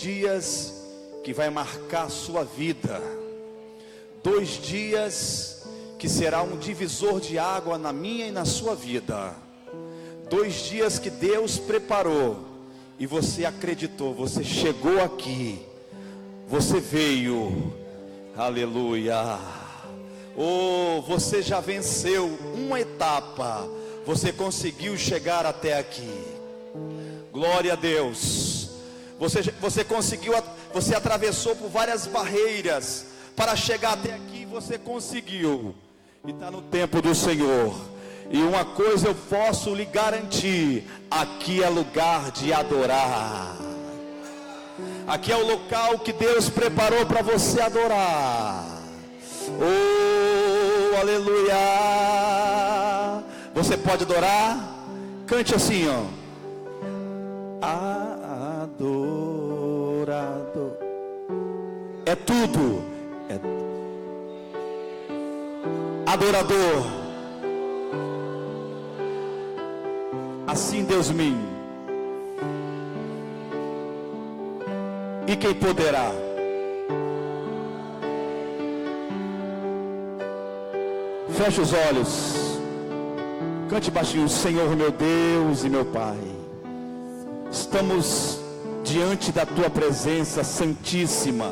dias que vai marcar a sua vida, 2 dias que será um divisor de água na minha e na sua vida, 2 dias que Deus preparou e você acreditou, você chegou aqui, você veio, aleluia. Oh, você já venceu uma etapa, você conseguiu chegar até aqui, glória a Deus. Você conseguiu, você atravessou por várias barreiras para chegar até aqui, você conseguiu, e está no tempo do Senhor. E uma coisa eu posso lhe garantir: aqui é lugar de adorar, aqui é o local que Deus preparou para você adorar. Oh, aleluia. Você pode adorar? Cante assim, ó: adorador. É tudo, é adorador. Assim Deus me. E quem poderá? Feche os olhos. Cante baixinho: Senhor meu Deus e meu Pai, estamos diante da Tua presença santíssima.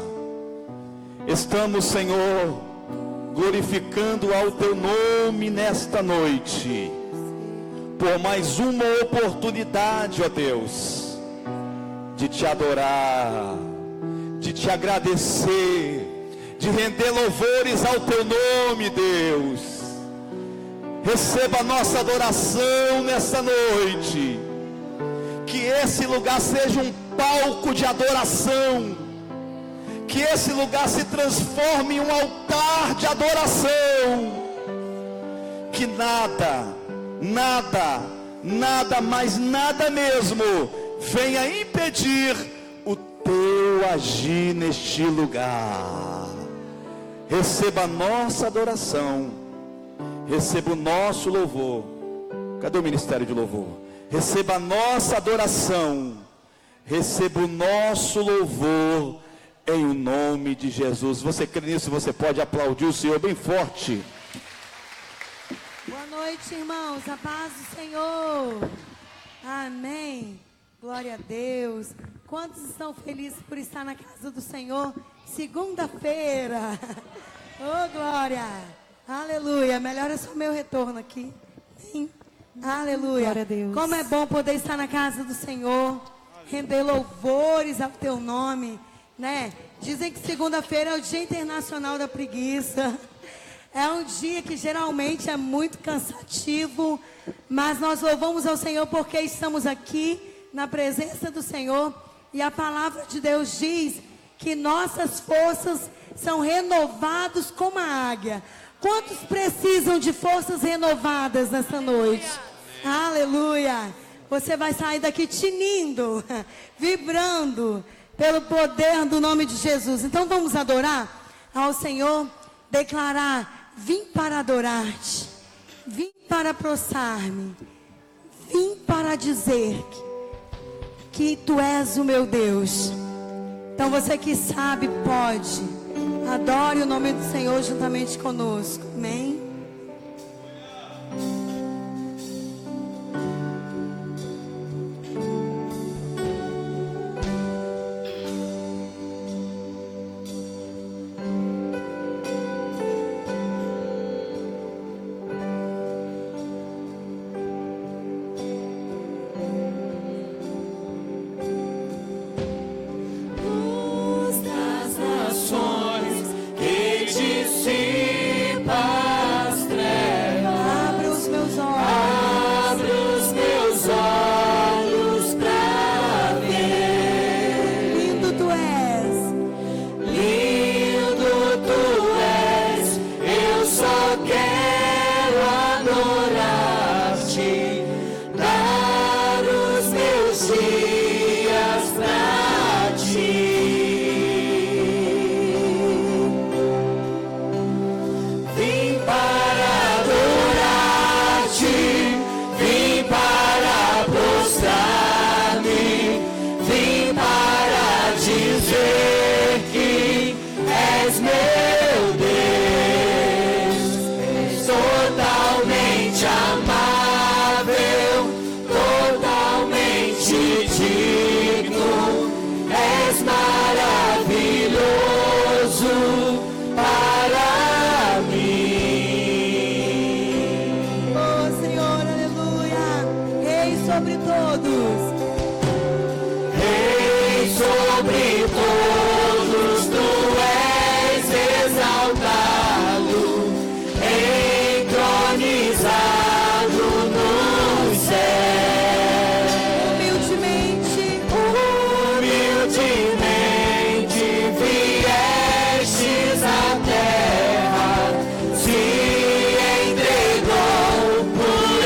Estamos, Senhor, glorificando ao Teu nome nesta noite, por mais uma oportunidade, ó Deus, de Te adorar, de Te agradecer, de render louvores ao Teu nome, Deus. Receba a nossa adoração nessa noite. Que esse lugar seja um palco de adoração. Que esse lugar se transforme em um altar de adoração. Que nada, mas nada mesmo venha impedir o Teu agir neste lugar. Receba a nossa adoração, receba o nosso louvor. Cadê o ministério de louvor? Receba a nossa adoração, receba o nosso louvor, em o nome de Jesus. Você crê nisso? Você pode aplaudir o Senhor bem forte. Boa noite, irmãos, a paz do Senhor. Amém. Glória a Deus. Quantos estão felizes por estar na casa do Senhor? Segunda-feira. Oh, glória. Aleluia. Melhora só o meu retorno aqui. Amém. Aleluia. Glória a Deus. Como é bom poder estar na casa do Senhor, render louvores ao Teu nome, né? Dizem que segunda-feira é o Dia Internacional da Preguiça. É um dia que geralmente é muito cansativo, mas nós louvamos ao Senhor porque estamos aqui na presença do Senhor, e a palavra de Deus diz que nossas forças são renovadas como a águia. Quantos precisam de forças renovadas nessa noite? Aleluia! Você vai sair daqui tinindo, vibrando pelo poder do nome de Jesus. Então vamos adorar ao Senhor, declarar: vim para adorar-te, vim para prostrar-me, vim para dizer que Tu és o meu Deus. Então você que sabe, pode, adore o nome do Senhor juntamente conosco. Amém? Quem dissipa és meu Deus, totalmente amável, totalmente digno, és maravilhoso para mim. Oh Senhor, aleluia. Rei sobre todos. Rei sobre todos, tu és exaltado, entronizado no céu. Humildemente viestes à terra, se entregou por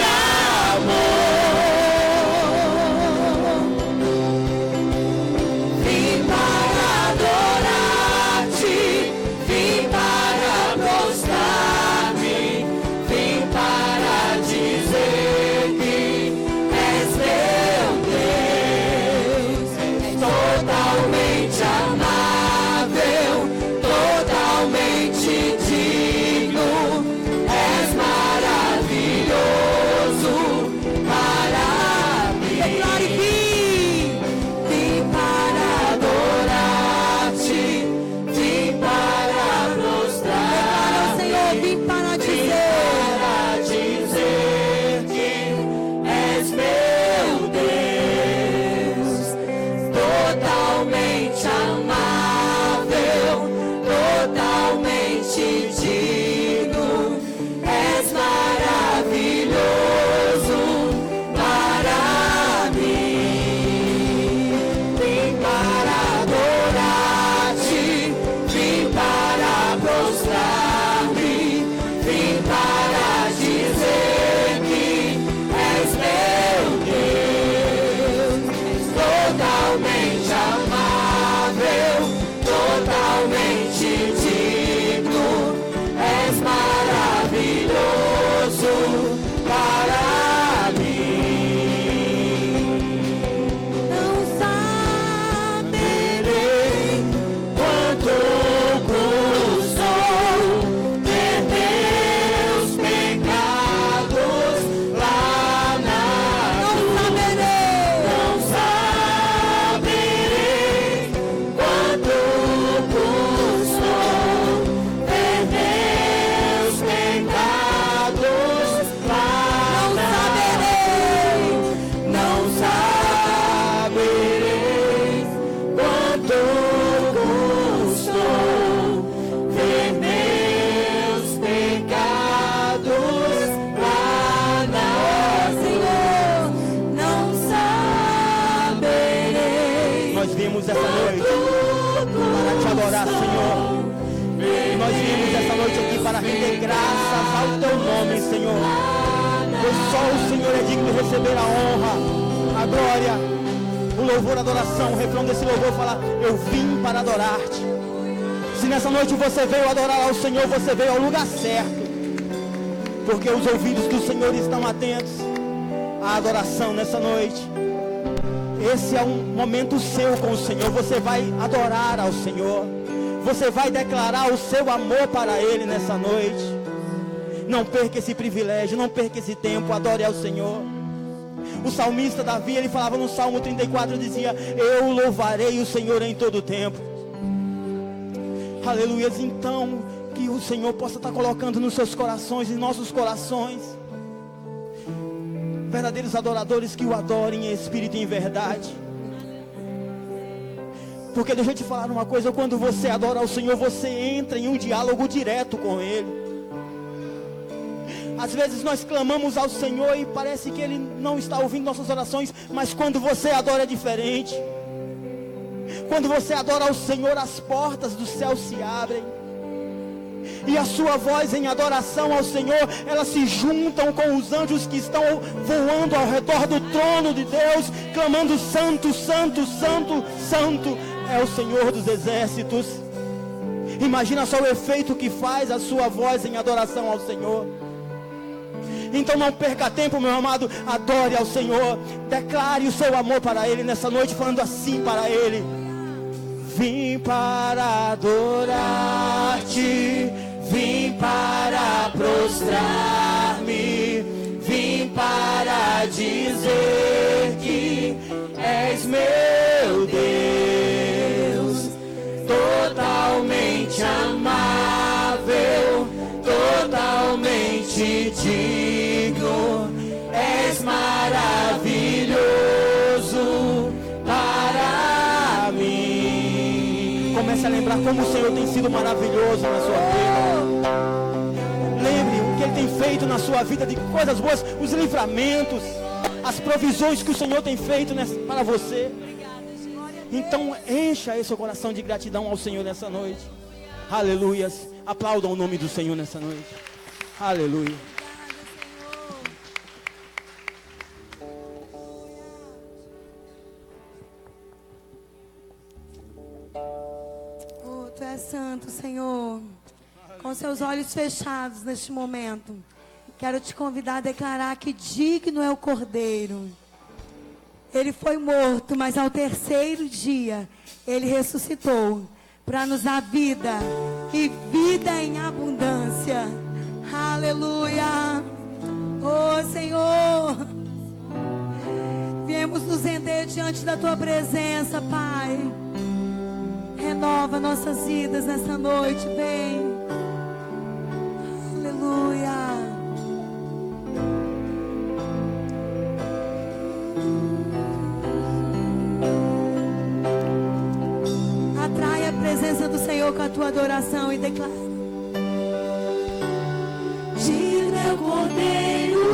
amor. Vim para adorar-te, vim para prostrar-me, vim para dizer que és meu Deus, totalmente amável, totalmente digno, és maravilhoso para mim. declare Vim para adorar-te, vim para prostrar-me, Senhor, vim para dizer que és meu Deus, totalmente amável, totalmente digno, és maravilhoso para mim. Vim para adorar-te, vim para prostrar-me, vim para dizer que és meu Deus, totalmente amável, totalmente digno, és maravilhoso para mim. Não Saberei quanto custou ter meus pecados lá na cruz. Não saberei quanto custou ter meus pecados lá na cruz. Não saberei quanto custou ver meus pecados lá na Senhor, não saberei. Nós vimos essa noite para te adorar, Senhor. Nós vimos essa noite aqui para render graças ao teu nome, Senhor. Pois só o Senhor é digno de receber a honra, a glória, o louvor, a adoração. O refrão desse louvor fala: eu vim para adorar-te. Se nessa noite você veio adorar ao Senhor, você veio ao lugar certo, porque os ouvidos do Senhor estão atentos à adoração nessa noite. Esse é um momento seu com o Senhor. Você vai adorar ao Senhor, você vai declarar o seu amor para Ele nessa noite. Não perca esse privilégio, não perca esse tempo. Adore ao Senhor. O salmista Davi, ele falava no Salmo 34, dizia: eu louvarei o Senhor em todo o tempo. Aleluia. Então, que o Senhor possa estar colocando nos seus corações, em nossos corações, verdadeiros adoradores que o adorem em espírito e em verdade. Porque deixa eu te falar uma coisa: quando você adora ao Senhor, você entra em um diálogo direto com Ele. Às vezes nós clamamos ao Senhor e parece que Ele não está ouvindo nossas orações, mas quando você adora é diferente. Quando você adora ao Senhor, as portas do céu se abrem, e a sua voz em adoração ao Senhor, elas se juntam com os anjos que estão voando ao redor do trono de Deus, clamando: santo, santo, santo, santo é o Senhor dos exércitos. Imagina só o efeito que faz a sua voz em adoração ao Senhor. Então não perca tempo, meu amado. Adore ao Senhor, declare o seu amor para Ele nessa noite, falando assim para Ele: Vim para adorar-te, vim para prostrar-me, vim para dizer que és meu Deus, totalmente amável, totalmente digno, és maravilhoso para mim. Comece a lembrar como o Senhor tem sido maravilhoso na sua vida. Lembre o que Ele tem feito na sua vida de coisas boas, os livramentos, as provisões que o Senhor tem feito para você. Então encha esse seu coração de gratidão ao Senhor nessa noite. Aleluias. Aplaudam o nome do Senhor nessa noite. Aleluia. Oh, Tu és santo, Senhor. Com seus olhos fechados neste momento, quero te convidar a declarar que digno é o Cordeiro. Ele foi morto, mas ao terceiro dia Ele ressuscitou para nos dar vida e vida em abundância. Aleluia. Oh, Senhor, viemos nos render diante da Tua presença, Pai. Renova nossas vidas nessa noite, vem. Aleluia. Atrai a presença do Senhor com a tua adoração e declara: Digno é o Cordeiro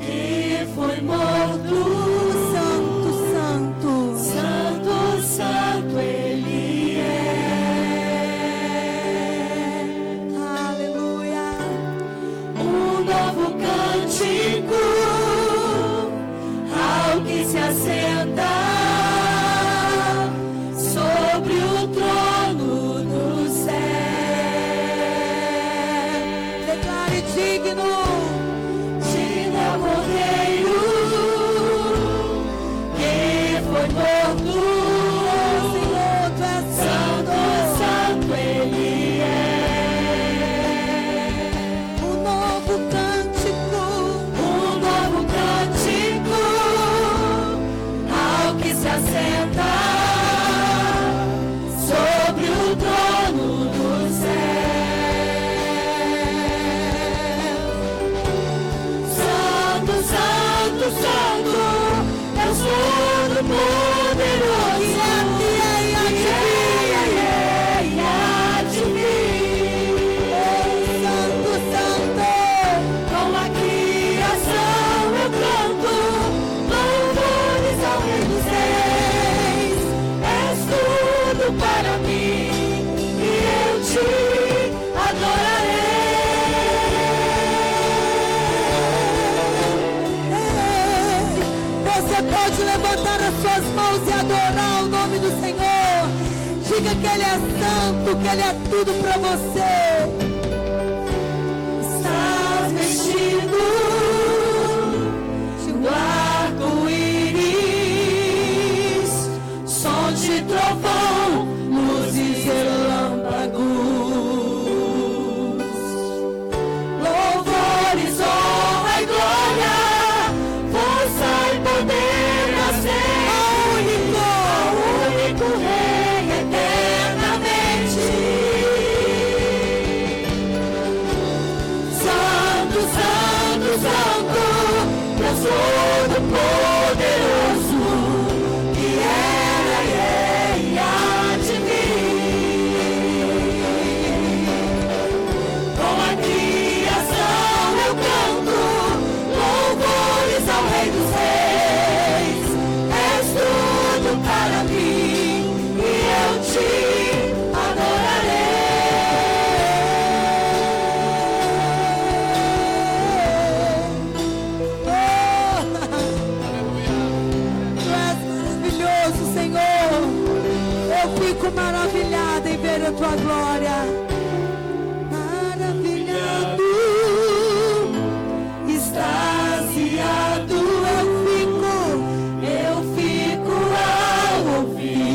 que foi morto. Santo, santo, Santo, santo Ele é. aleluia. Um novo cântico ao que se assenta sobre o trono do céu. Declare digno. Digno é o Cordeiro que foi morto. Senhor, Tu és Santo, santo. santo Ele é. Um novo cântico. Um novo cântico ao que se assenta sobre o trono do céu. Santo, santo, santo, Deus Todo-Poderoso. Santo, santo. Com a criação eu canto louvores ao Rei dos Reis. És tudo para mim e eu te adorarei. Você pode levantar as suas mãos e adorar o nome do Senhor. Diga que Ele é santo, que Ele é tudo para você. Estás vestido de um arco-íris, som de trovão, luzes e relâmpagos, louvores, honra e glória, força e poder nascer ao único Rei eternamente. Santo, santo, santo, Deus Todo-Poderoso, que era e é e há de vir. Com a criação eu canto louvores ao Rei dos Reis. És tudo para mim e eu te Tu és maravilhoso, Senhor. Eu fico maravilhada em ver a Tua glória. Maravilhado, extasiado eu fico ao ouvir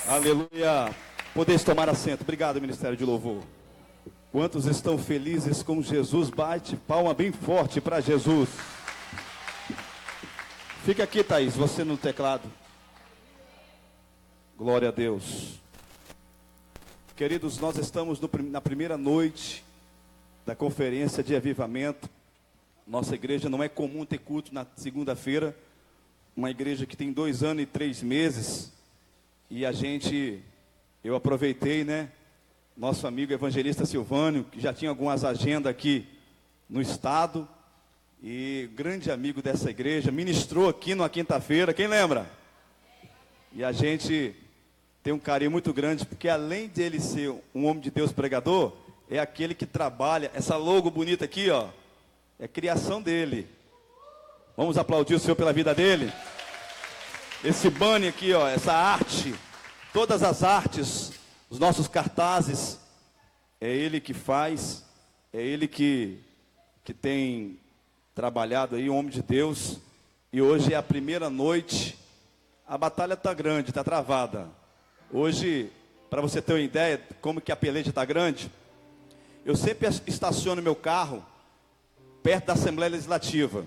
Aleluia. Podeis tomar assento. Obrigado, Ministério de Louvor. Quantos estão felizes com Jesus? Bate palma bem forte para Jesus. Fica aqui, Thaís, você no teclado. Glória a Deus. Queridos, nós estamos na primeira noite da conferência de avivamento. Nossa igreja não é comum ter culto na segunda-feira. Uma igreja que tem 2 anos e 3 meses. E eu aproveitei, né? Nosso amigo evangelista Silvânio, que já tinha algumas agendas aqui no estado. E grande amigo dessa igreja, ministrou aqui na quinta-feira, quem lembra? E a gente tem um carinho muito grande, porque além dele ser um homem de Deus pregador, é aquele que trabalha, essa logo bonita aqui, ó, é criação dele. Vamos aplaudir o Senhor pela vida dele? Esse banner aqui, ó, essa arte, todas as artes, os nossos cartazes, é ele que faz, é ele que tem trabalhado aí, um homem de Deus. E hoje é a primeira noite, a batalha está grande, está travada. Hoje, para você ter uma ideia como que a peleja está grande, eu sempre estaciono meu carro perto da Assembleia Legislativa,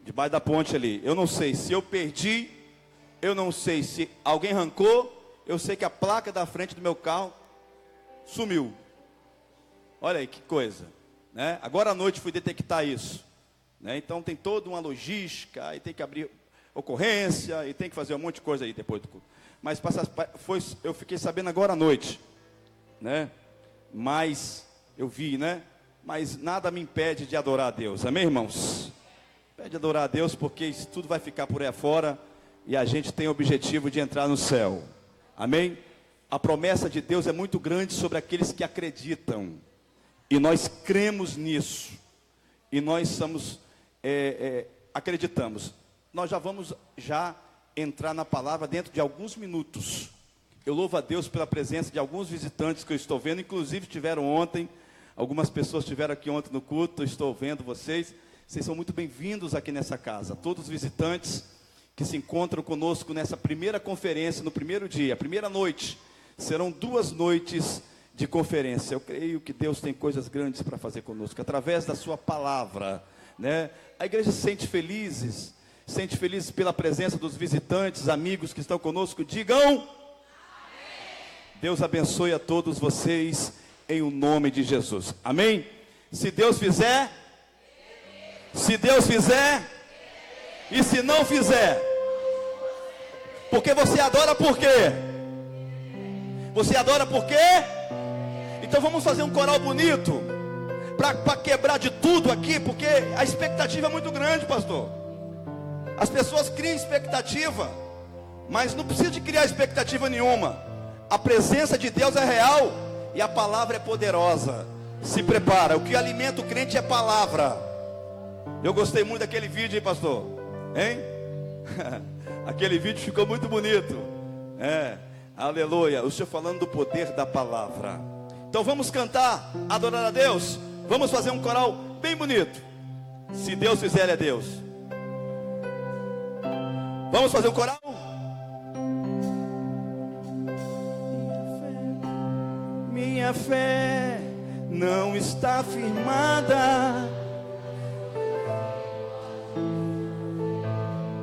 debaixo da ponte ali. Eu não sei se eu perdi, eu não sei se alguém arrancou, eu sei que a placa da frente do meu carro sumiu. Olha aí que coisa, né? Agora à noite fui detectar isso, né? Então tem toda uma logística, e tem que abrir ocorrência, e tem que fazer um monte de coisa aí depois do culto. Mas eu fiquei sabendo agora à noite, né? Mas eu vi, né? Mas nada me impede de adorar a Deus, amém, irmãos? Impede de adorar a Deus, porque isso tudo vai ficar por aí afora, e a gente tem o objetivo de entrar no céu, amém? A promessa de Deus é muito grande sobre aqueles que acreditam, e nós cremos nisso, e nós acreditamos. Nós já vamos entrar na palavra dentro de alguns minutos. Eu louvo a Deus pela presença de alguns visitantes que eu estou vendo, inclusive estiveram ontem, algumas pessoas estiveram aqui ontem no culto, eu estou vendo vocês. Vocês são muito bem-vindos aqui nessa casa, todos os visitantes que se encontram conosco nessa primeira conferência, no primeiro dia, a primeira noite. Serão 2 noites de conferência. Eu creio que Deus tem coisas grandes para fazer conosco, através da sua palavra, né? A igreja se sente feliz pela presença dos visitantes, amigos que estão conosco. Digam amém. Deus abençoe a todos vocês em o nome de Jesus, amém? Se Deus fizer, se Deus fizer, e se não fizer, porque você adora por quê? Você adora por quê? Então vamos fazer um coral bonito, para quebrar de tudo aqui, porque a expectativa é muito grande, pastor. As pessoas criam expectativa, Mas não precisa de criar expectativa nenhuma. A presença de Deus é real e a palavra é poderosa. Se prepara, o que alimenta o crente é palavra. Eu gostei muito daquele vídeo, hein, pastor? Hein? Aquele vídeo ficou muito bonito. Aleluia. O Senhor falando do poder da palavra. Então vamos cantar, adorar a Deus. Vamos fazer um coral bem bonito. Se Deus fizer, é Deus. Vamos fazer um coral? Minha fé não está firmada.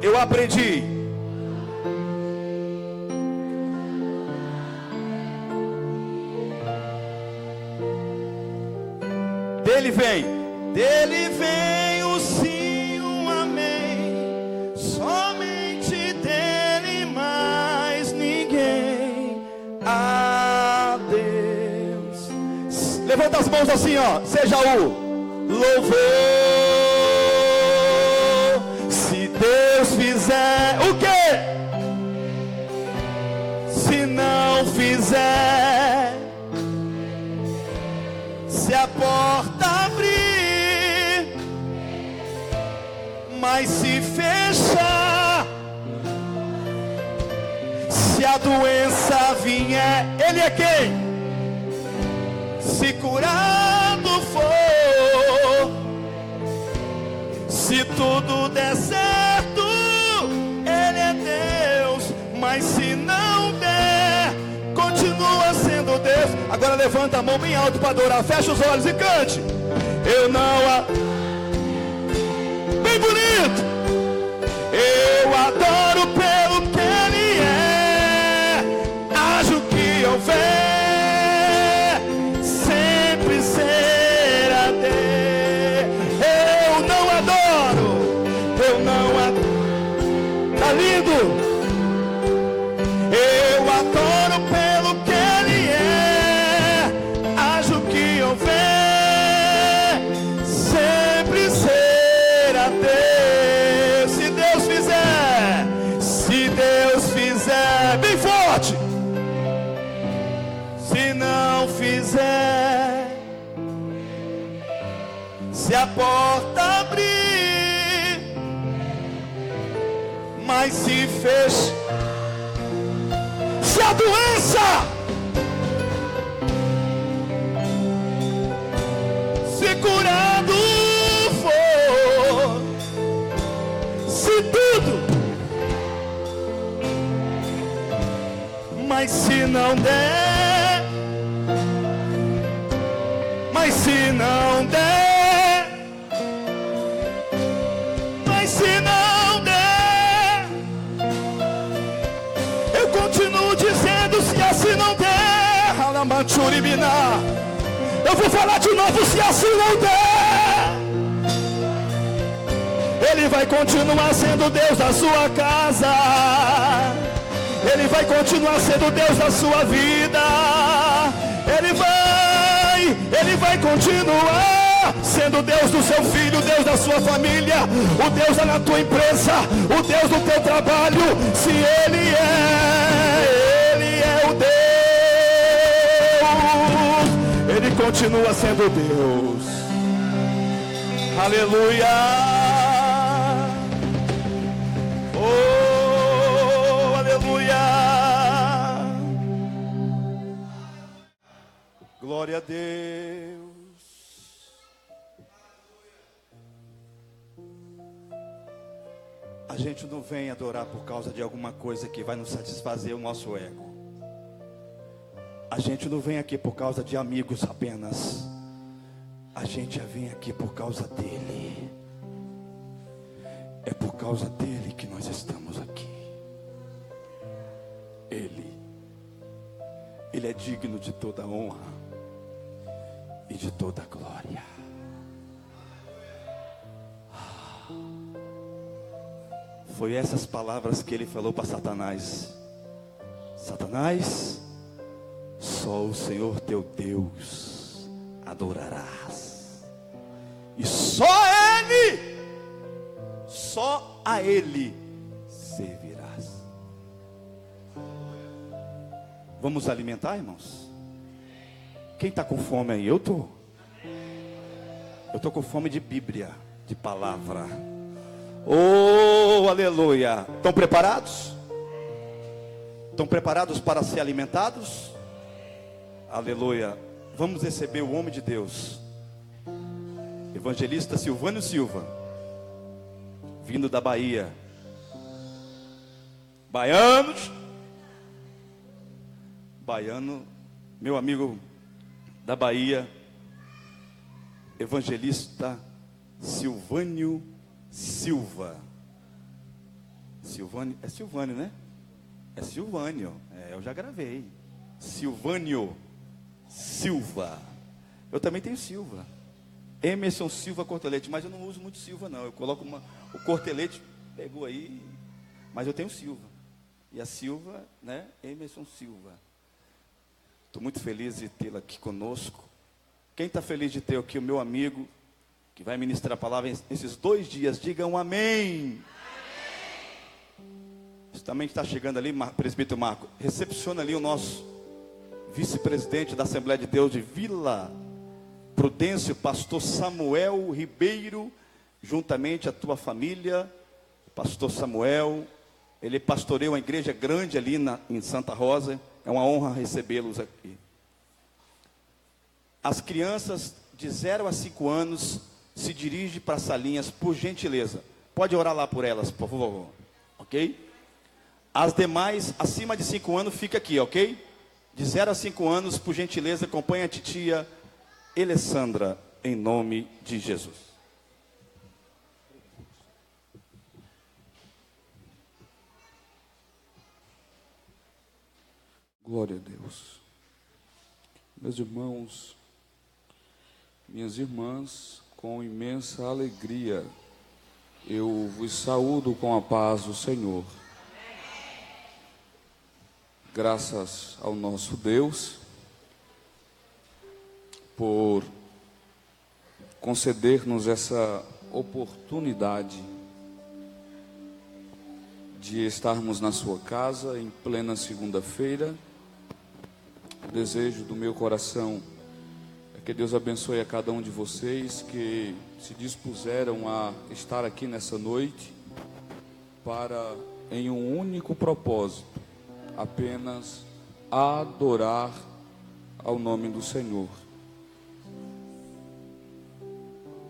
Eu aprendi. Dele vem o sim, o amém. Somente dele, mais ninguém. A Deus. Levanta as mãos assim, ó. Seja o louvor. Se Deus fizer o quê? Se não fizer, se a porta abrir, mas se fechar, se a doença vier, Ele é quem? Se curado for, se tudo der certo, Ele é Deus. Mas se não der, continua sendo Deus. Agora levanta a mão bem alto para adorar. Fecha os olhos e cante. Eu não bem bonito. Eu adoro pelo que Ele é. Ajo que houver, sempre será Deus. Eu não adoro. Tá lindo. Eu adoro pelo que Ele é. Ajo que houver, sempre será Deus. Se Deus fizer, bem forte. Se não fizer, se a porta abrir, mas se fecha, se a doença, se curado for, se tudo, mas se não der, mas se não der, mas se não der, eu continuo dizendo, se assim não der, eu vou falar de novo, se assim não der, Ele vai continuar sendo Deus da sua casa, Ele vai continuar sendo Deus da sua vida, Ele vai continuar sendo Deus do seu filho, Deus da sua família, o Deus na tua empresa, o Deus do teu trabalho. Se Ele é o Deus, Ele continua sendo Deus. Aleluia. Oh, aleluia. Glória a Deus. A gente não vem adorar por causa de alguma coisa que vai nos satisfazer o nosso ego. A gente não vem aqui por causa de amigos apenas. A gente vem aqui por causa dele. É por causa dele que nós estamos aqui. Ele é digno de toda honra e de toda glória. Foi essas palavras que ele falou para Satanás. Satanás, só o Senhor teu Deus adorarás, e só a Ele servirás. Vamos alimentar, irmãos? Quem está com fome aí? Eu estou. Eu estou com fome de Bíblia, de palavra. Oh, aleluia. Estão preparados? Estão preparados para ser alimentados? Aleluia. Vamos receber o homem de Deus, evangelista Silvânio Silva, vindo da Bahia. Baianos, baiano, meu amigo da Bahia, evangelista Silvânio Silva. Silvânio, é Silvânio, né? É Silvânio, eu já gravei. Silvânio Silva. Eu também tenho Silva. Emerson Silva Cortelete, mas eu não uso muito Silva não. Eu coloco o Cortelete, pegou aí, mas eu tenho Silva. E a Silva, né? Emerson Silva. Estou muito feliz de tê-la aqui conosco. Quem está feliz de ter aqui o meu amigo, que vai ministrar a palavra esses 2 dias, digam amém. Justamente está chegando ali, presbítero Marco. Recepciona ali o nosso vice-presidente da Assembleia de Deus de Vila Prudêncio, pastor Samuel Ribeiro, juntamente a tua família, pastor Samuel. Ele pastoreia uma igreja grande ali em Santa Rosa. É uma honra recebê-los aqui. As crianças de 0 a 5 anos se dirigem para as salinhas, por gentileza. Pode orar lá por elas, por favor. Ok? As demais, acima de 5 anos, fica aqui, ok? De 0 a 5 anos, por gentileza, acompanhe a titia Alessandra, em nome de Jesus. Glória a Deus. Meus irmãos, minhas irmãs, com imensa alegria, eu vos saúdo com a paz do Senhor. Graças ao nosso Deus por conceder-nos essa oportunidade de estarmos na sua casa em plena segunda-feira. O desejo do meu coração é que Deus abençoe a cada um de vocês que se dispuseram a estar aqui nessa noite para, em um único propósito, apenas adorar ao nome do Senhor.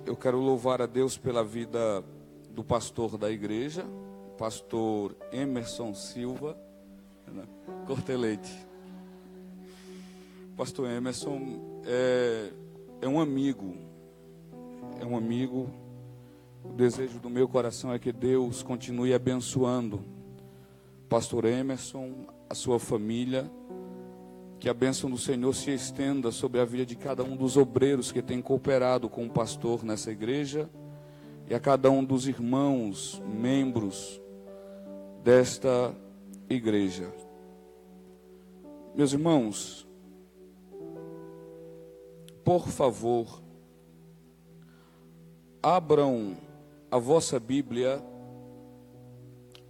Eu quero louvar a Deus pela vida do pastor da igreja, pastor Emerson Silva Cortelete. Pastor Emerson é um amigo. O desejo do meu coração é que Deus continue abençoando pastor Emerson, a sua família, que a bênção do Senhor se estenda sobre a vida de cada um dos obreiros que tem cooperado com o pastor nessa igreja e a cada um dos irmãos, membros desta igreja. Meus irmãos, por favor, abram a vossa Bíblia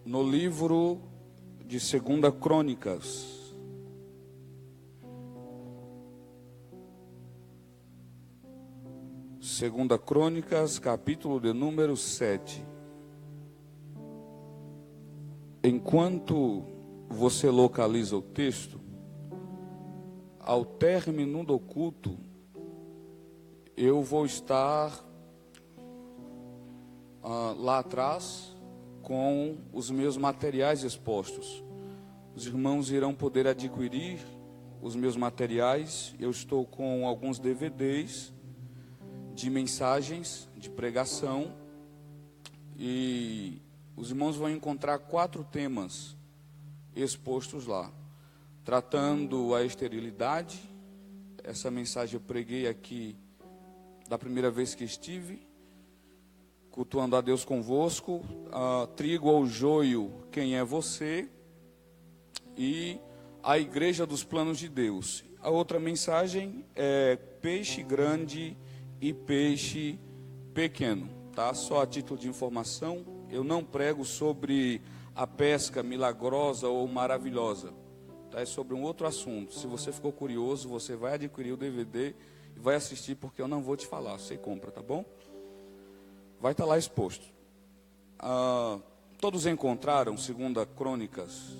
no livro de 2 Crônicas. Segunda Crônicas, capítulo de número 7. Enquanto você localiza o texto, ao término do culto, eu vou estar lá atrás com os meus materiais expostos. Os irmãos irão poder adquirir os meus materiais. Eu estou com alguns DVDs de mensagens, de pregação, e os irmãos vão encontrar 4 temas expostos lá, tratando a esterilidade. Essa mensagem eu preguei aqui da primeira vez que estive, cultuando a Deus convosco, trigo ou joio, quem é você, e a igreja dos planos de Deus. A outra mensagem é peixe grande e peixe pequeno, tá? Só a título de informação, eu não prego sobre a pesca milagrosa ou maravilhosa. tá? É sobre um outro assunto. Se você ficou curioso, você vai adquirir o DVD e vai assistir, porque eu não vou te falar. Você compra, tá bom? Vai estar lá exposto. Todos encontraram 2 Crônicas,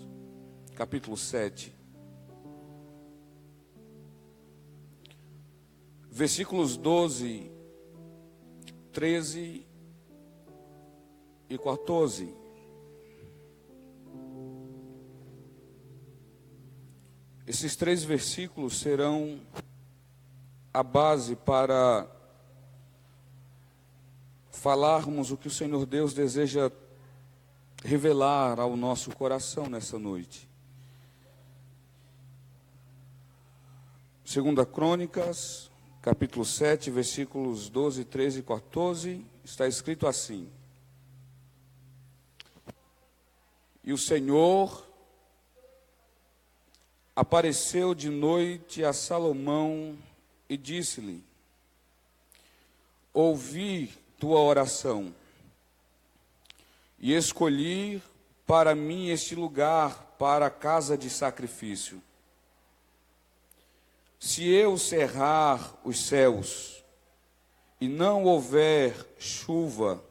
capítulo 7. Versículos 12, 13 e 14. Esses 3 versículos serão a base para falarmos o que o Senhor Deus deseja revelar ao nosso coração nessa noite. 2 Crônicas, capítulo 7, versículos 12, 13 e 14, está escrito assim: E o Senhor apareceu de noite a Salomão e disse-lhe: Ouvi tua oração e escolhi para mim este lugar para a casa de sacrifício. Se eu cerrar os céus e não houver chuva,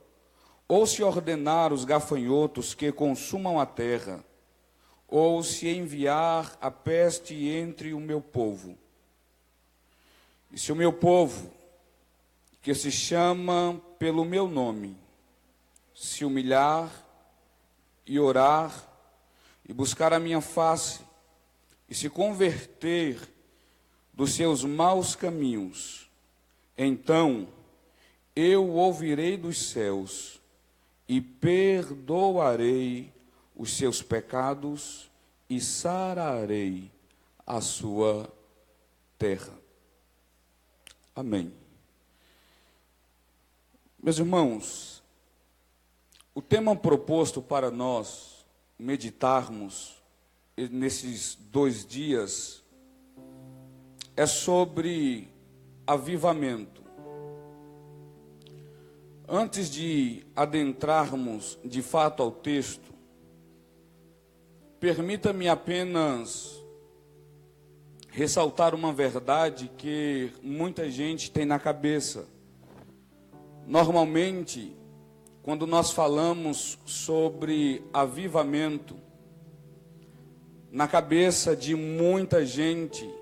ou se ordenar os gafanhotos que consumam a terra, ou se enviar a peste entre o meu povo, e se o meu povo, que se chama pelo meu nome, se humilhar e orar e buscar a minha face e se converter dos seus maus caminhos, então eu ouvirei dos céus e perdoarei os seus pecados e sararei a sua terra. Amém. Meus irmãos, o tema proposto para nós meditarmos nesses 2 dias é sobre avivamento. Antes de adentrarmos de fato ao texto, permita-me apenas ressaltar uma verdade que muita gente tem na cabeça. Normalmente, quando nós falamos sobre avivamento, na cabeça de muita gente,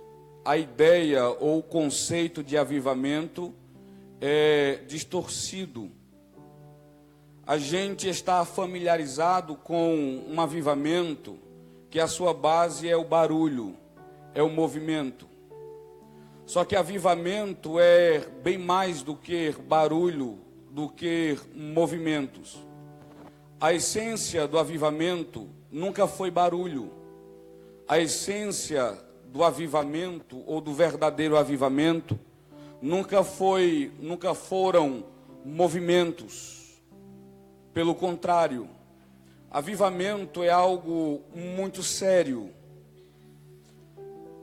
a ideia ou o conceito de avivamento é distorcido. A gente está familiarizado com um avivamento que a sua base é o barulho, é o movimento. Só que avivamento é bem mais do que barulho, do que movimentos. A essência do avivamento nunca foi barulho. A essência do avivamento ou do verdadeiro avivamento nunca foram movimentos. Pelo contrário, avivamento é algo muito sério.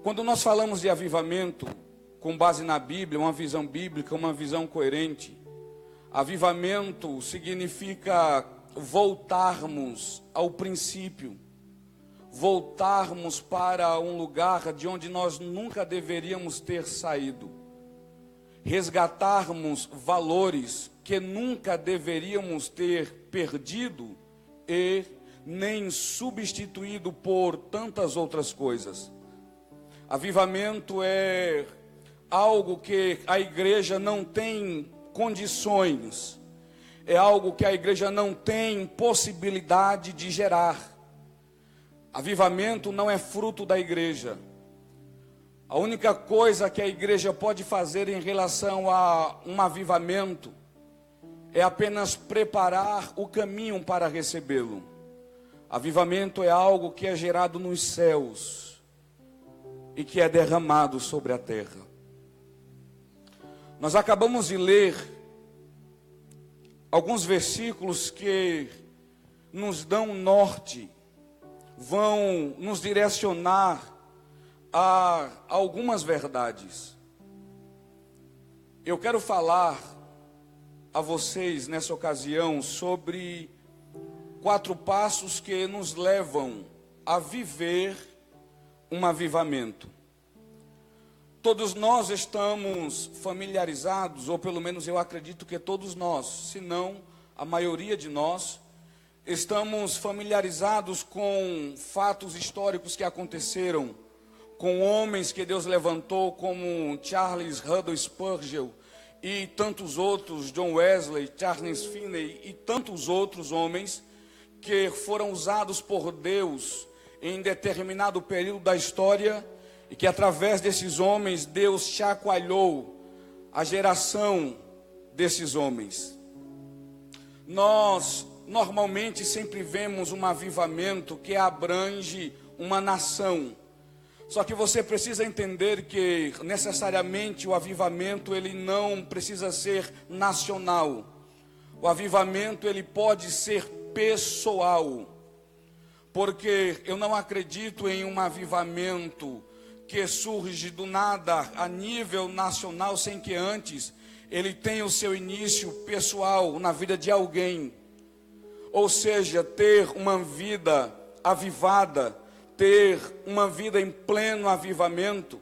Quando nós falamos de avivamento com base na Bíblia, uma visão bíblica, uma visão coerente, avivamento significa voltarmos ao princípio, voltarmos para um lugar de onde nós nunca deveríamos ter saído, resgatarmos valores que nunca deveríamos ter perdido e nem substituído por tantas outras coisas. Avivamento é algo que a igreja não tem condições, é algo que a igreja não tem possibilidade de gerar. Avivamento não é fruto da igreja. A única coisa que a igreja pode fazer em relação a um avivamento é apenas preparar o caminho para recebê-lo. Avivamento é algo que é gerado nos céus e que é derramado sobre a terra. Nós acabamos de ler alguns versículos que nos dão norte, vão nos direcionar a algumas verdades. Eu quero falar a vocês nessa ocasião sobre 4 passos que nos levam a viver um avivamento? Todos nós estamos familiarizados, ou pelo menos eu acredito que todos nós, se não a maioria de nós, estamos familiarizados com fatos históricos que aconteceram, com homens que Deus levantou, como Charles Haddon Spurgeon e tantos outros, John Wesley, Charles Finney e tantos outros homens que foram usados por Deus em determinado período da história, e que através desses homens Deus chacoalhou a geração desses homens. Nós normalmente sempre vemos um avivamento que abrange uma nação. Só que você precisa entender que necessariamente o avivamento ele não precisa ser nacional. O avivamento ele pode ser pessoal. Porque eu não acredito em um avivamento que surge do nada a nível nacional, sem que antes ele tenha o seu início pessoal na vida de alguém. Ou seja, ter uma vida avivada, ter uma vida em pleno avivamento,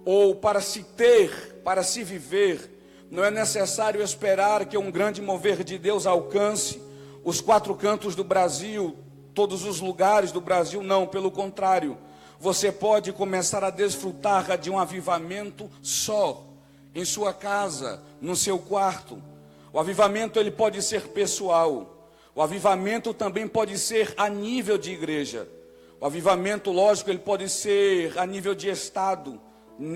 ou para se ter, para se viver, não é necessário esperar que um grande mover de Deus alcance os 4 cantos do Brasil, todos os lugares do Brasil, não, pelo contrário. Você pode começar a desfrutar de um avivamento só, em sua casa, no seu quarto. O avivamento ele pode ser pessoal. O avivamento também pode ser a nível de igreja. O avivamento, lógico, ele pode ser a nível de estado,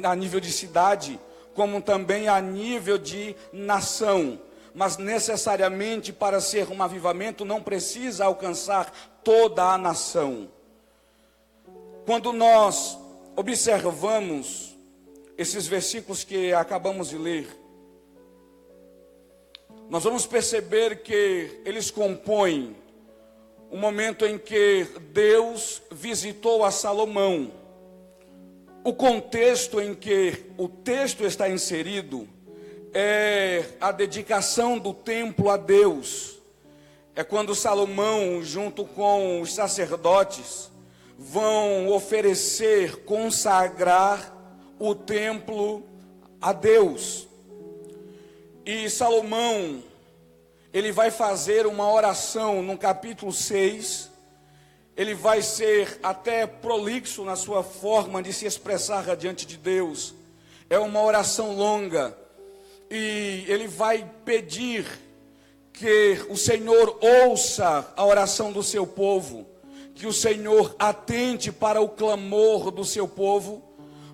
a nível de cidade, como também a nível de nação. Mas necessariamente para ser um avivamento não precisa alcançar toda a nação. Quando nós observamos esses versículos que acabamos de ler, nós vamos perceber que eles compõem o momento em que Deus visitou a Salomão. O contexto em que o texto está inserido é a dedicação do templo a Deus. É quando Salomão, junto com os sacerdotes, vão oferecer, consagrar o templo a Deus. E Salomão, ele vai fazer uma oração no capítulo 6, ele vai ser até prolixo na sua forma de se expressar diante de Deus. É uma oração longa, e ele vai pedir que o Senhor ouça a oração do seu povo, que o Senhor atente para o clamor do seu povo,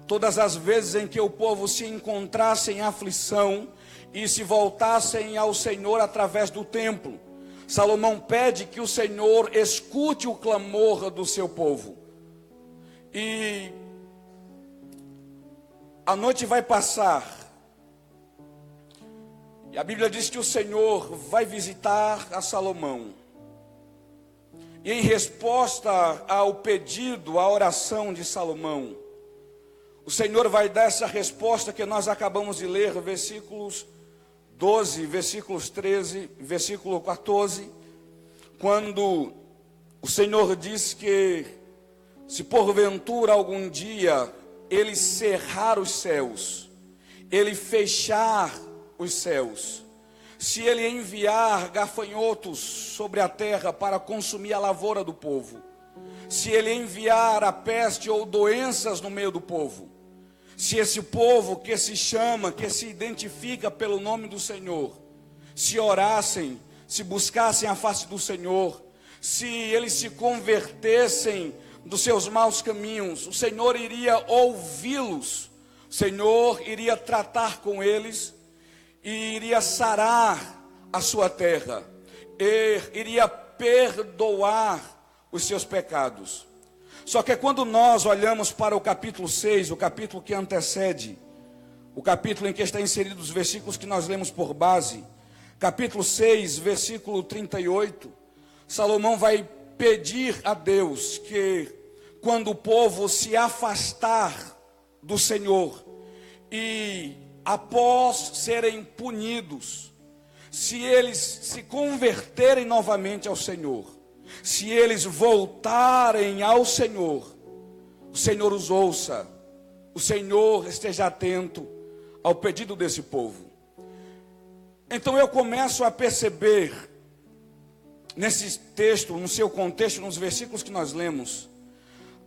todas as vezes em que o povo se encontrasse em aflição e se voltassem ao Senhor através do templo. Salomão pede que o Senhor escute o clamor do seu povo. E a noite vai passar, e a Bíblia diz que o Senhor vai visitar a Salomão. E em resposta ao pedido, à oração de Salomão, o Senhor vai dar essa resposta que nós acabamos de ler, versículos 12, versículos 13, versículo 14, quando o Senhor diz que se porventura algum dia Ele cerrar os céus, Ele fechar os céus, se Ele enviar gafanhotos sobre a terra para consumir a lavoura do povo, se Ele enviar a peste ou doenças no meio do povo, se esse povo que se chama, que se identifica pelo nome do Senhor, se orassem, se buscassem a face do Senhor, se eles se convertessem dos seus maus caminhos, o Senhor iria ouvi-los, o Senhor iria tratar com eles, e iria sarar a sua terra, e iria perdoar os seus pecados. Só que quando nós olhamos para o capítulo 6, o capítulo que antecede, o capítulo em que está inserido os versículos que nós lemos por base, capítulo 6, versículo 38, Salomão vai pedir a Deus que quando o povo se afastar do Senhor e após serem punidos, se eles se converterem novamente ao Senhor, se eles voltarem ao Senhor, o Senhor os ouça, o Senhor esteja atento ao pedido desse povo. Então eu começo a perceber, nesse texto, no seu contexto, nos versículos que nós lemos,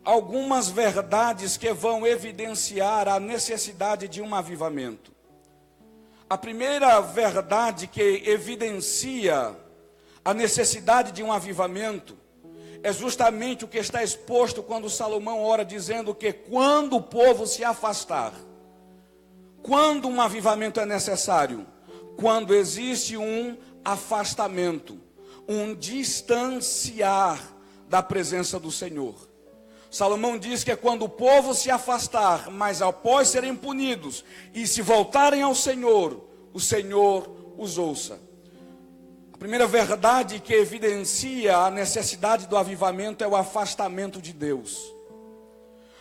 algumas verdades que vão evidenciar a necessidade de um avivamento. A primeira verdade que evidencia a necessidade de um avivamento é justamente o que está exposto quando Salomão ora, dizendo que quando o povo se afastar, quando um avivamento é necessário? Quando existe um afastamento, um distanciar da presença do Senhor. Salomão diz que é quando o povo se afastar, mas após serem punidos e se voltarem ao Senhor, o Senhor os ouça. A primeira verdade que evidencia a necessidade do avivamento é o afastamento de Deus.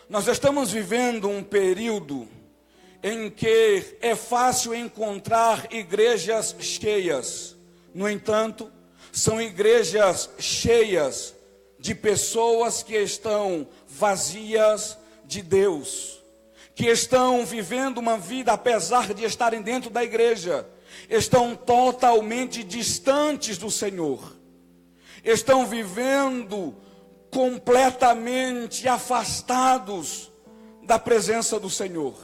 Nós estamos vivendo um período em que é fácil encontrar igrejas cheias. No entanto, são igrejas cheias de pessoas que estão vazias de Deus, que estão vivendo uma vida, apesar de estarem dentro da igreja, estão totalmente distantes do Senhor, estão vivendo completamente afastados da presença do Senhor.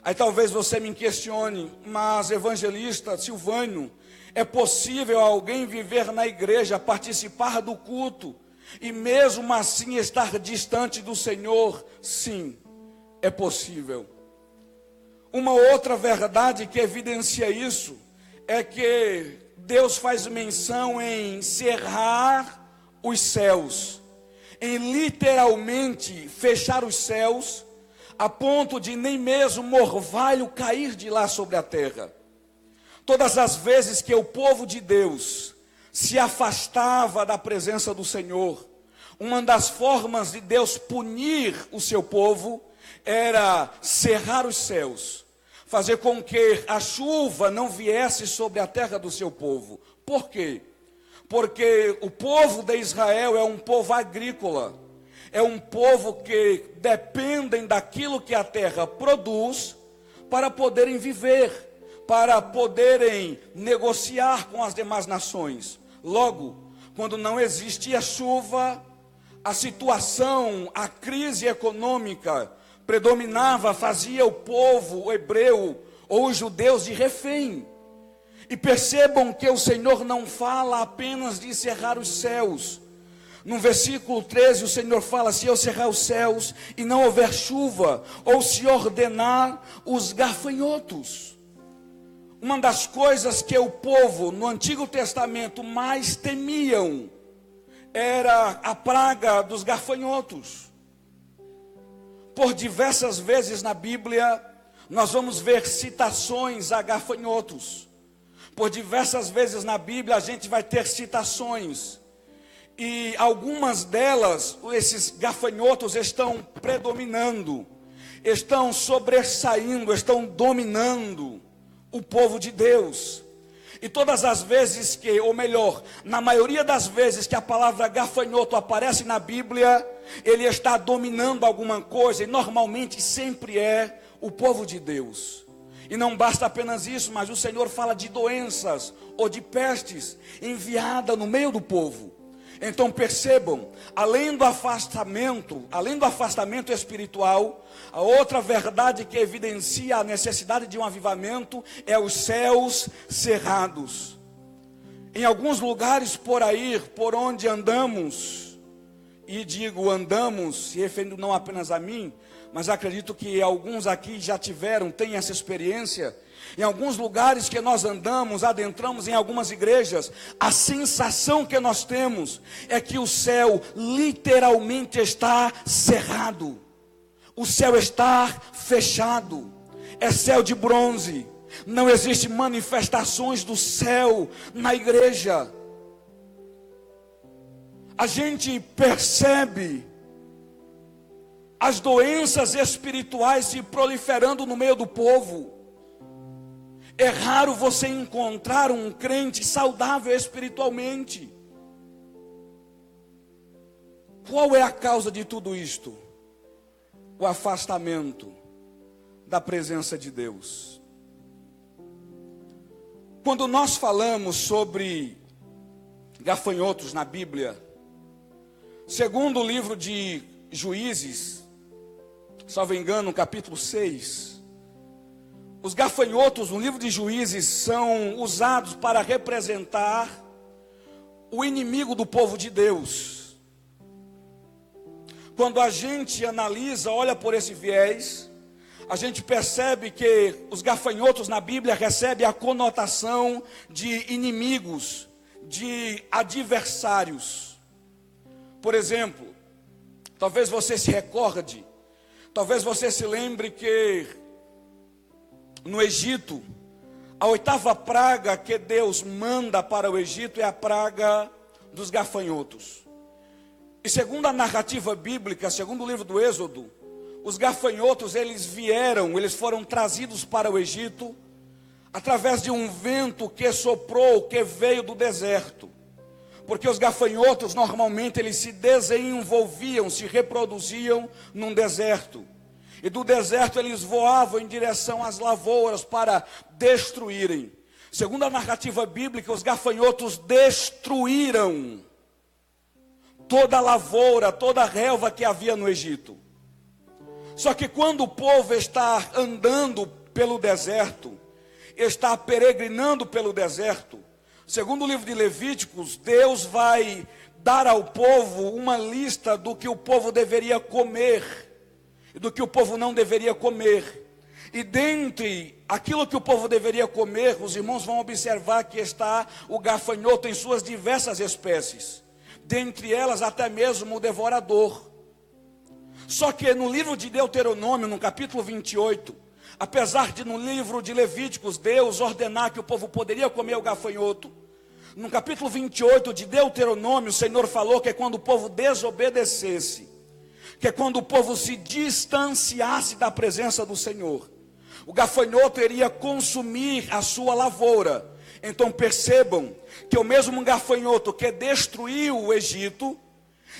Aí talvez você me questione, mas evangelista Silvânio, é possível alguém viver na igreja, participar do culto e mesmo assim estar distante do Senhor? Sim, é possível. Uma outra verdade que evidencia isso é que Deus faz menção em cerrar os céus, em literalmente fechar os céus, a ponto de nem mesmo orvalho cair de lá sobre a terra. Todas as vezes que o povo de Deus se afastava da presença do Senhor, uma das formas de Deus punir o seu povo era cerrar os céus, fazer com que a chuva não viesse sobre a terra do seu povo. Por quê? Porque o povo de Israel é um povo agrícola, é um povo que dependem daquilo que a terra produz para poderem viver, para poderem negociar com as demais nações. Logo, quando não existia chuva, a situação, a crise econômica predominava, fazia o povo hebreu ou os judeus de refém. E percebam que o Senhor não fala apenas de cerrar os céus. No versículo 13 o Senhor fala: se eu cerrar os céus e não houver chuva, ou se ordenar os gafanhotos. Uma das coisas que o povo no Antigo Testamento mais temiam era a praga dos gafanhotos. Por diversas vezes na Bíblia nós vamos ver citações a gafanhotos. Por diversas vezes na Bíblia a gente vai ter citações. E algumas delas, esses gafanhotos estão predominando, estão sobressaindo, estão dominando o povo de Deus. E todas as vezes que, ou melhor, na maioria das vezes que a palavra gafanhoto aparece na Bíblia, ele está dominando alguma coisa, e normalmente sempre é o povo de Deus. E não basta apenas isso, mas o Senhor fala de doenças ou de pestes enviada no meio do povo. Então percebam, além do afastamento espiritual, a outra verdade que evidencia a necessidade de um avivamento é os céus cerrados. Em alguns lugares por aí, por onde andamos, e digo andamos, se referindo não apenas a mim, mas acredito que alguns aqui já têm essa experiência. Em alguns lugares que nós andamos, adentramos em algumas igrejas, a sensação que nós temos é que o céu literalmente está cerrado. O céu está fechado. É céu de bronze. Não existe manifestações do céu na igreja. A gente percebe as doenças espirituais se proliferando no meio do povo. É raro você encontrar um crente saudável espiritualmente. Qual é a causa de tudo isto? o afastamento da presença de Deus. Quando nós falamos sobre gafanhotos na Bíblia, segundo o livro de Juízes, salvo engano, capítulo 6, os gafanhotos no livro de Juízes são usados para representar o inimigo do povo de Deus. Quando a gente analisa, olha por esse viés, a gente percebe que os gafanhotos na Bíblia recebem a conotação de inimigos, de adversários. Por exemplo, talvez você se recorde, talvez você se lembre que no Egito, a 8ª praga que Deus manda para o Egito é a praga dos gafanhotos. E segundo a narrativa bíblica, segundo o livro do Êxodo, os gafanhotos eles foram trazidos para o Egito através de um vento que soprou, que veio do deserto. Porque os gafanhotos normalmente eles se desenvolviam, se reproduziam num deserto. E do deserto eles voavam em direção às lavouras para destruírem. Segundo a narrativa bíblica, os gafanhotos destruíram toda a lavoura, toda a relva que havia no Egito. Só que quando o povo está andando pelo deserto, está peregrinando pelo deserto, segundo o livro de Levíticos, Deus vai dar ao povo uma lista do que o povo deveria comer e do que o povo não deveria comer. E dentre aquilo que o povo deveria comer, os irmãos vão observar que está o gafanhoto em suas diversas espécies. Dentre elas até mesmo o devorador. Só que no livro de Deuteronômio, no capítulo 28, apesar de no livro de Levíticos Deus ordenar que o povo poderia comer o gafanhoto, no capítulo 28 de Deuteronômio o Senhor falou que quando o povo desobedecesse, que quando o povo se distanciasse da presença do Senhor, o gafanhoto iria consumir a sua lavoura. Então percebam que o mesmo gafanhoto que destruiu o Egito,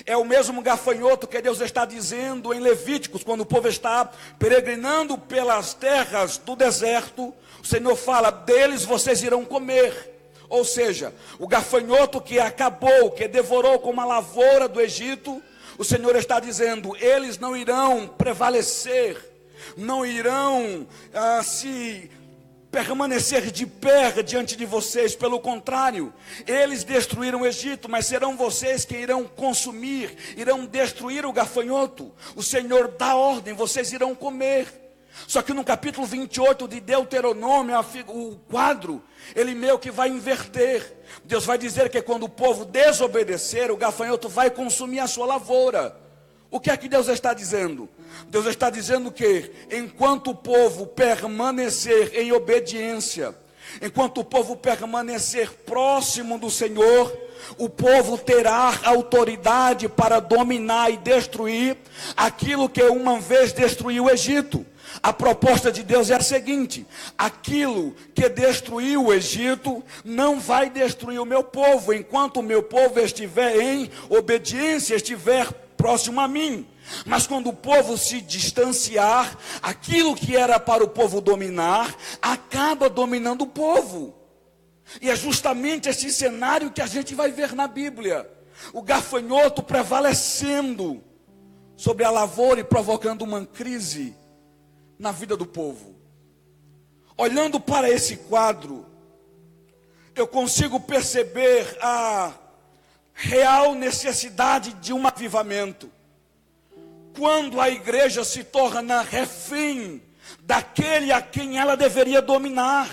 é o mesmo gafanhoto que Deus está dizendo em Levíticos, quando o povo está peregrinando pelas terras do deserto, o Senhor fala, deles vocês irão comer. Ou seja, o gafanhoto que acabou, que devorou como a lavoura do Egito, o Senhor está dizendo, eles não irão prevalecer, não irão permanecer de pé diante de vocês. Pelo contrário, eles destruíram o Egito, mas serão vocês que irão consumir, irão destruir o gafanhoto. O Senhor dá ordem, vocês irão comer. Só que no capítulo 28 de Deuteronômio, o quadro, ele meio que vai inverter. Deus vai dizer que quando o povo desobedecer, o gafanhoto vai consumir a sua lavoura. O que é que Deus está dizendo? Deus está dizendo que enquanto o povo permanecer em obediência, enquanto o povo permanecer próximo do Senhor, o povo terá autoridade para dominar e destruir aquilo que uma vez destruiu o Egito. A proposta de Deus é a seguinte: aquilo que destruiu o Egito não vai destruir o meu povo, enquanto o meu povo estiver em obediência, estiver próximo a mim. Mas quando o povo se distanciar, aquilo que era para o povo dominar, acaba dominando o povo. E é justamente esse cenário que a gente vai ver na Bíblia. O gafanhoto prevalecendo sobre a lavoura e provocando uma crise na vida do povo. Olhando para esse quadro, eu consigo perceber a real necessidade de um avivamento. Quando a igreja se torna refém daquele a quem ela deveria dominar.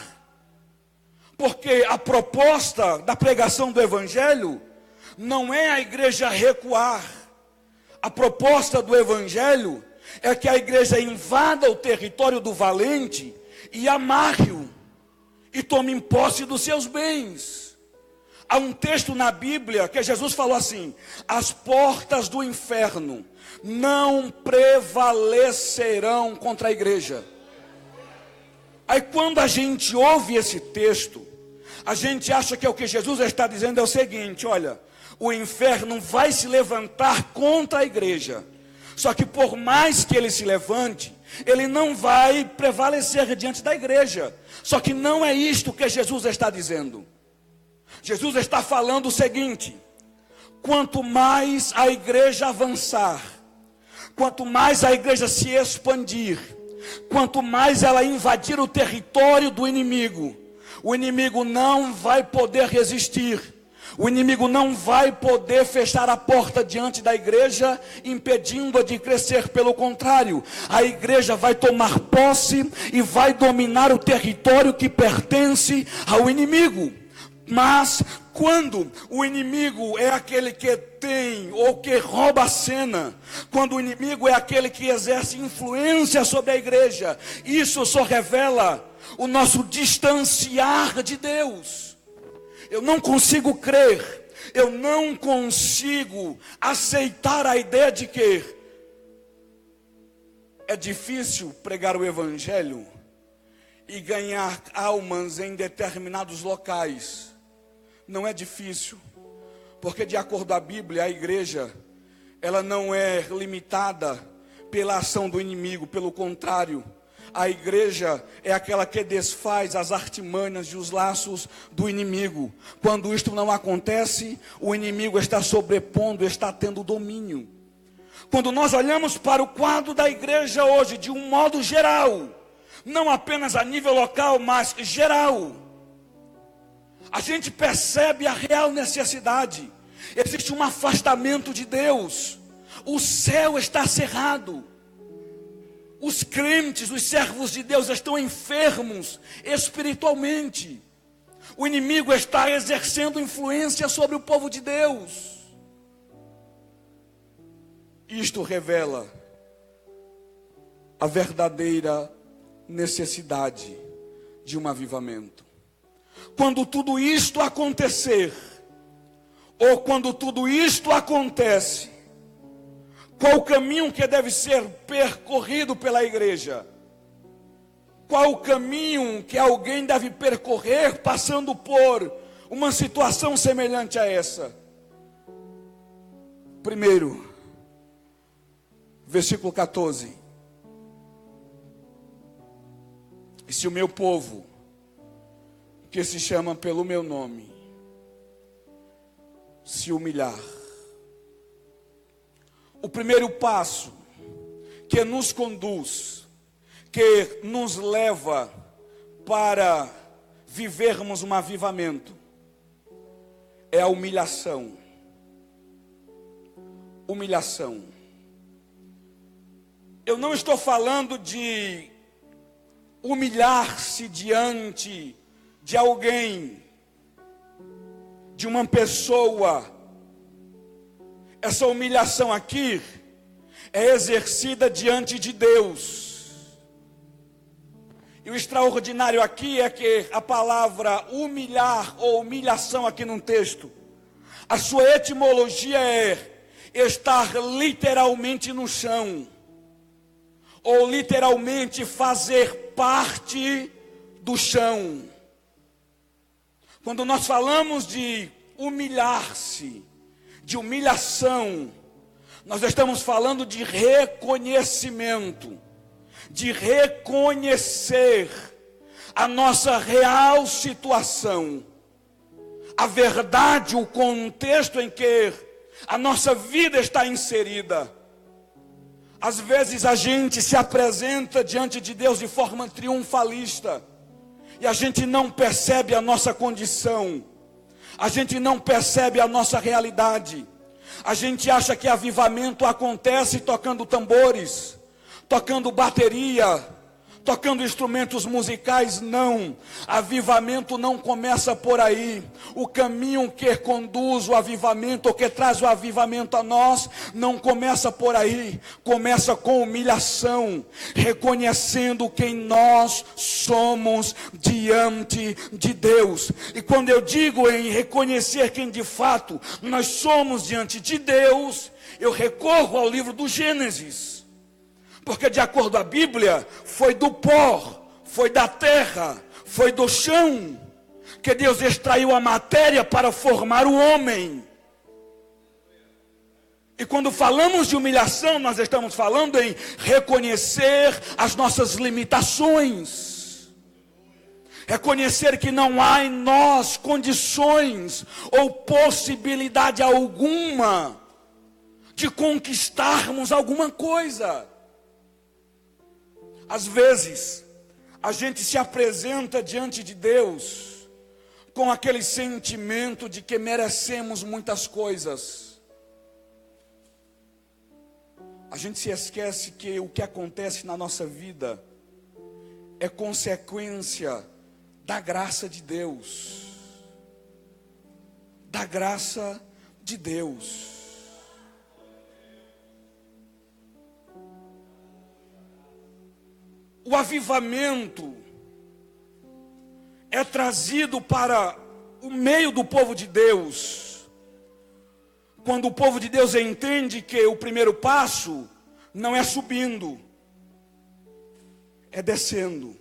Porque a proposta da pregação do Evangelho não é a igreja recuar. A proposta do Evangelho é que a igreja invada o território do valente e amarre-o e tome posse dos seus bens. Há um texto na Bíblia que Jesus falou assim: as portas do inferno não prevalecerão contra a igreja. Aí quando a gente ouve esse texto, a gente acha que o que Jesus está dizendo é o seguinte: olha, o inferno vai se levantar contra a igreja. Só que por mais que ele se levante, ele não vai prevalecer diante da igreja. Só que não é isto que Jesus está dizendo. Jesus está falando o seguinte: quanto mais a igreja avançar, quanto mais a igreja se expandir, quanto mais ela invadir o território do inimigo, o inimigo não vai poder resistir. O inimigo não vai poder fechar a porta diante da igreja, impedindo-a de crescer. Pelo contrário, a igreja vai tomar posse e vai dominar o território que pertence ao inimigo. Mas quando o inimigo é aquele que tem ou que rouba a cena, quando o inimigo é aquele que exerce influência sobre a igreja, isso só revela o nosso distanciar de Deus. Eu não consigo crer, eu não consigo aceitar a ideia de que é difícil pregar o evangelho e ganhar almas em determinados locais. Não é difícil, porque de acordo com a Bíblia, a igreja, ela não é limitada pela ação do inimigo, pelo contrário, a igreja é aquela que desfaz as artimanhas e os laços do inimigo. Quando isto não acontece, o inimigo está sobrepondo, está tendo domínio. Quando nós olhamos para o quadro da igreja hoje, de um modo geral, não apenas a nível local, mas geral, a gente percebe a real necessidade. Existe um afastamento de Deus. O céu está cerrado. Os crentes, os servos de Deus estão enfermos espiritualmente. O inimigo está exercendo influência sobre o povo de Deus. Isto revela a verdadeira necessidade de um avivamento. Quando tudo isto acontecer, ou quando tudo isto acontece, qual o caminho que deve ser percorrido pela igreja? Qual o caminho que alguém deve percorrer passando por uma situação semelhante a essa? Primeiro, versículo 14. E se o meu povo, que se chama pelo meu nome, se humilhar. O primeiro passo que nos conduz, que nos leva para vivermos um avivamento, é a humilhação. Humilhação. Eu não estou falando de humilhar-se diante de alguém, de uma pessoa. Essa humilhação aqui é exercida diante de Deus. E o extraordinário aqui é que a palavra humilhar ou humilhação aqui no texto, a sua etimologia é estar literalmente no chão, ou literalmente fazer parte do chão. Quando nós falamos de humilhar-se, de humilhação, nós estamos falando de reconhecimento, de reconhecer a nossa real situação, a verdade, o contexto em que a nossa vida está inserida. Às vezes a gente se apresenta diante de Deus de forma triunfalista, e a gente não percebe a nossa condição, a gente não percebe a nossa realidade. A gente acha que avivamento acontece tocando tambores, tocando bateria, tocando instrumentos musicais. Não, avivamento não começa por aí. O caminho que conduz o avivamento, ou que traz o avivamento a nós, não começa por aí. Começa com humilhação, reconhecendo quem nós somos diante de Deus. E quando eu digo em reconhecer quem de fato nós somos diante de Deus, eu recorro ao livro do Gênesis. Porque de acordo com a Bíblia, foi do pó, foi da terra, foi do chão, que Deus extraiu a matéria para formar o homem. E quando falamos de humilhação, nós estamos falando em reconhecer as nossas limitações. Reconhecer que não há em nós condições ou possibilidade alguma de conquistarmos alguma coisa. Às vezes, a gente se apresenta diante de Deus com aquele sentimento de que merecemos muitas coisas. A gente se esquece que o que acontece na nossa vida é consequência da graça de Deus. Da graça de Deus. O avivamento é trazido para o meio do povo de Deus quando o povo de Deus entende que o primeiro passo não é subindo, é descendo.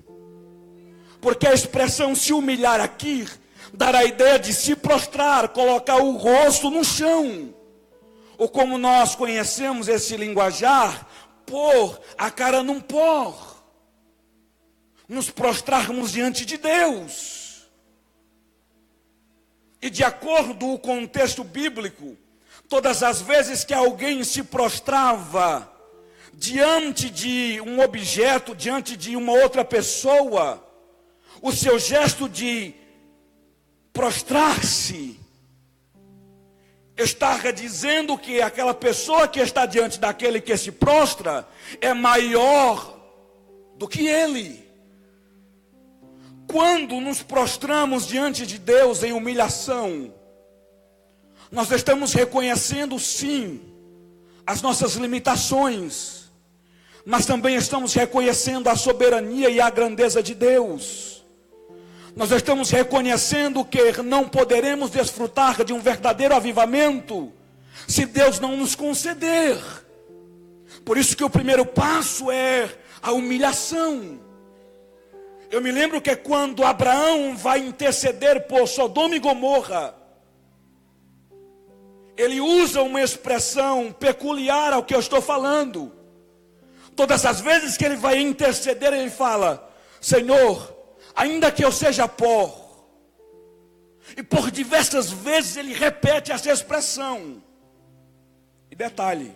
Porque a expressão se humilhar aqui dá a ideia de se prostrar, colocar o rosto no chão. Ou como nós conhecemos esse linguajar, pôr a cara num pó. Nos prostrarmos diante de Deus. E de acordo com o contexto bíblico, todas as vezes que alguém se prostrava diante de um objeto, diante de uma outra pessoa, o seu gesto de prostrar-se está dizendo que aquela pessoa que está diante daquele que se prostra é maior do que ele. Quando nos prostramos diante de Deus em humilhação, nós estamos reconhecendo sim as nossas limitações, mas também estamos reconhecendo a soberania e a grandeza de Deus. Nós estamos reconhecendo que não poderemos desfrutar de um verdadeiro avivamento se Deus não nos conceder. Por isso que o primeiro passo é a humilhação. Eu me lembro que quando Abraão vai interceder por Sodoma e Gomorra, ele usa uma expressão peculiar ao que eu estou falando. Todas as vezes que ele vai interceder, ele fala: Senhor, ainda que eu seja pó. E por diversas vezes ele repete essa expressão. E detalhe,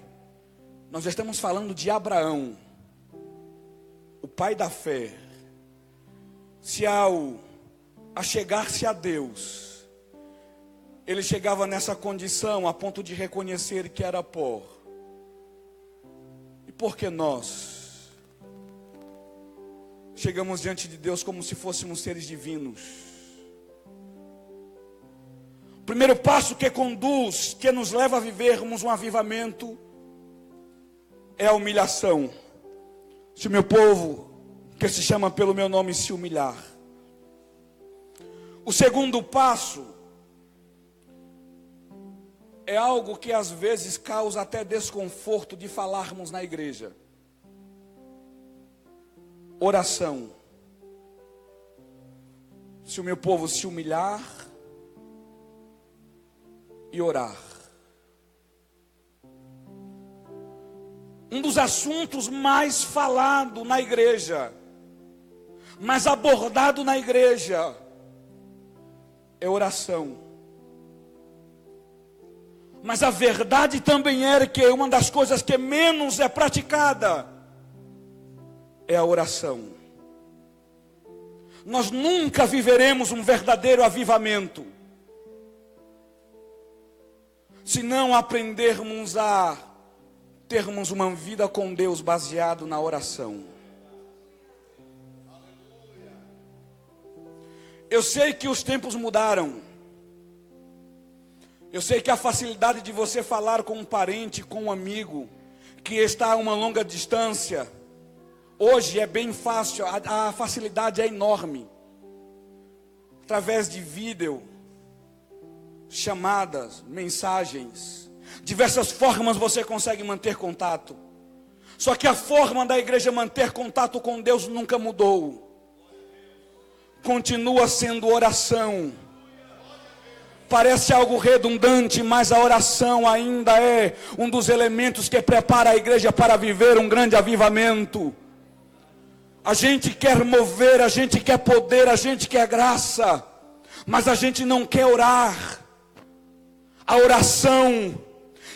nós estamos falando de Abraão, o pai da fé. Se ao achegar-se a Deus, ele chegava nessa condição a ponto de reconhecer que era pó. E por que nós chegamos diante de Deus como se fôssemos seres divinos? O primeiro passo que conduz, que nos leva a vivermos um avivamento, é a humilhação. Se o meu povo, que se chama pelo meu nome, se humilhar. O segundo passo é algo que às vezes causa até desconforto de falarmos na igreja. Oração. Se o meu povo se humilhar e orar. Um dos assuntos mais falado na igreja, mais abordado na igreja, é oração. Mas a verdade também é que uma das coisas que menos é praticada é a oração. Nós nunca viveremos um verdadeiro avivamento se não aprendermos a termos uma vida com Deus baseado na oração. Eu sei que os tempos mudaram. Eu sei que a facilidade de você falar com um parente, com um amigo que está a uma longa distância, hoje é bem fácil, a facilidade é enorme. Através de vídeo, chamadas, mensagens, diversas formas você consegue manter contato. Só que a forma da igreja manter contato com Deus nunca mudou. Continua sendo oração. Parece algo redundante, mas a oração ainda é um dos elementos que prepara a igreja para viver um grande avivamento. A gente quer mover, a gente quer poder, a gente quer graça, mas a gente não quer orar. A oração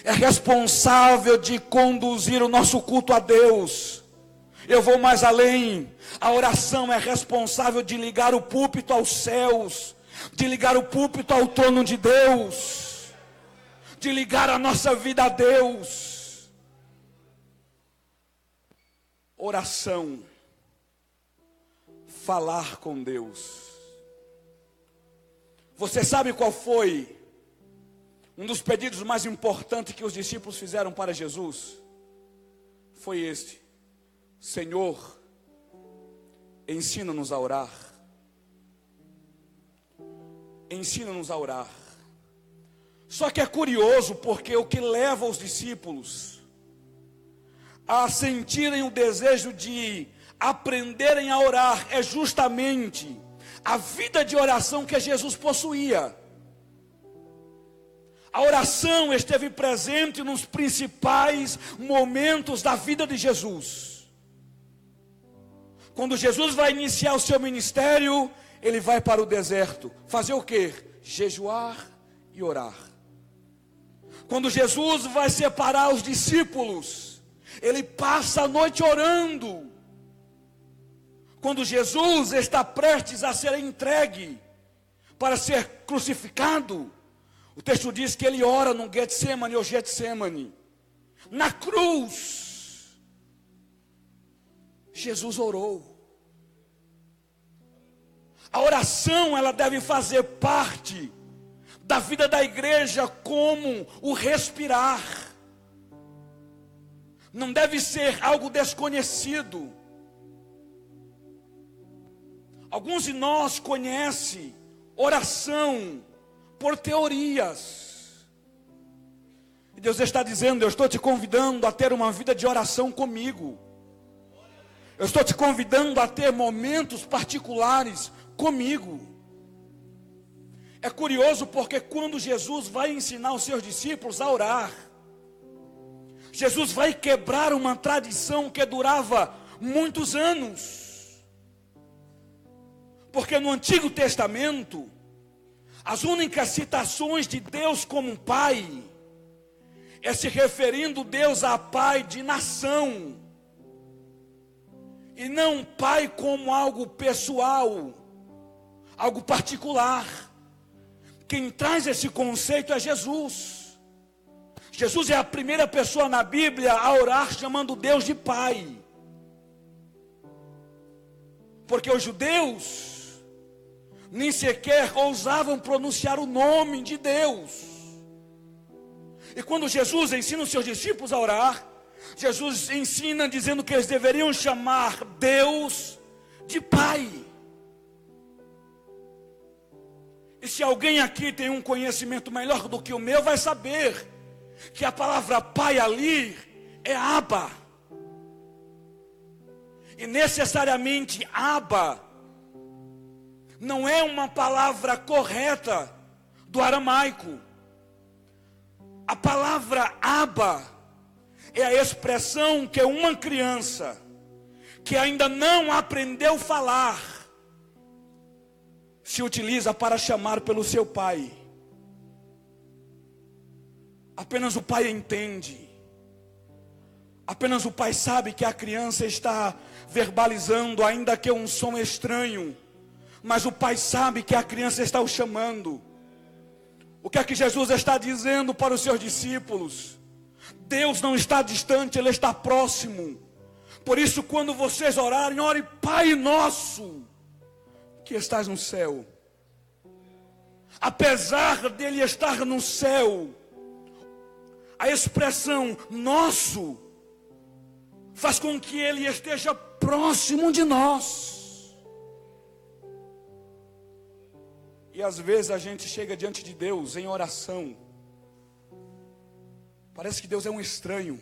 é responsável de conduzir o nosso culto a Deus. Eu vou mais além. A oração é responsável de ligar o púlpito aos céus, de ligar o púlpito ao trono de Deus, de ligar a nossa vida a Deus. Oração, falar com Deus. Você sabe qual foi um dos pedidos mais importantes que os discípulos fizeram para Jesus? Foi este: Senhor, ensina-nos a orar. Ensina-nos a orar. Só que é curioso, porque o que leva os discípulos a sentirem o desejo de aprenderem a orar é justamente a vida de oração que Jesus possuía. A oração esteve presente nos principais momentos da vida de Jesus. Quando Jesus vai iniciar o seu ministério, ele vai para o deserto. Fazer o quê? Jejuar e orar. Quando Jesus vai separar os discípulos, ele passa a noite orando. Quando Jesus está prestes a ser entregue para ser crucificado, o texto diz que ele ora no Getsemane ou Getsemane. Na cruz, Jesus orou. A oração, ela deve fazer parte da vida da igreja como o respirar. Não deve ser algo desconhecido. Alguns de nós conhecem oração por teorias. E Deus está dizendo: eu estou te convidando a ter uma vida de oração comigo. Eu estou te convidando a ter momentos particulares comigo. É curioso, porque quando Jesus vai ensinar os seus discípulos a orar, Jesus vai quebrar uma tradição que durava muitos anos. Porque no Antigo Testamento, as únicas citações de Deus como Pai é se referindo Deus a Pai de nação, e não Pai como algo pessoal, algo particular. Quem traz esse conceito é Jesus. Jesus é a primeira pessoa na Bíblia a orar chamando Deus de Pai. Porque os judeus nem sequer ousavam pronunciar o nome de Deus. E quando Jesus ensina os seus discípulos a orar, Jesus ensina dizendo que eles deveriam chamar Deus de Pai. E se alguém aqui tem um conhecimento melhor do que o meu, vai saber que a palavra Pai ali é Abba. E necessariamente Abba não é uma palavra correta do aramaico. A palavra Abba é a expressão que uma criança que ainda não aprendeu a falar se utiliza para chamar pelo seu pai. Apenas o pai entende. Apenas o pai sabe que a criança está verbalizando, ainda que um som estranho. Mas o pai sabe que a criança está o chamando. O que é que Jesus está dizendo para os seus discípulos? Deus não está distante, Ele está próximo. Por isso, quando vocês orarem, ore: Pai nosso que estás no céu. Apesar dele estar no céu, a expressão nosso faz com que ele esteja próximo de nós. E às vezes a gente chega diante de Deus em oração, parece que Deus é um estranho.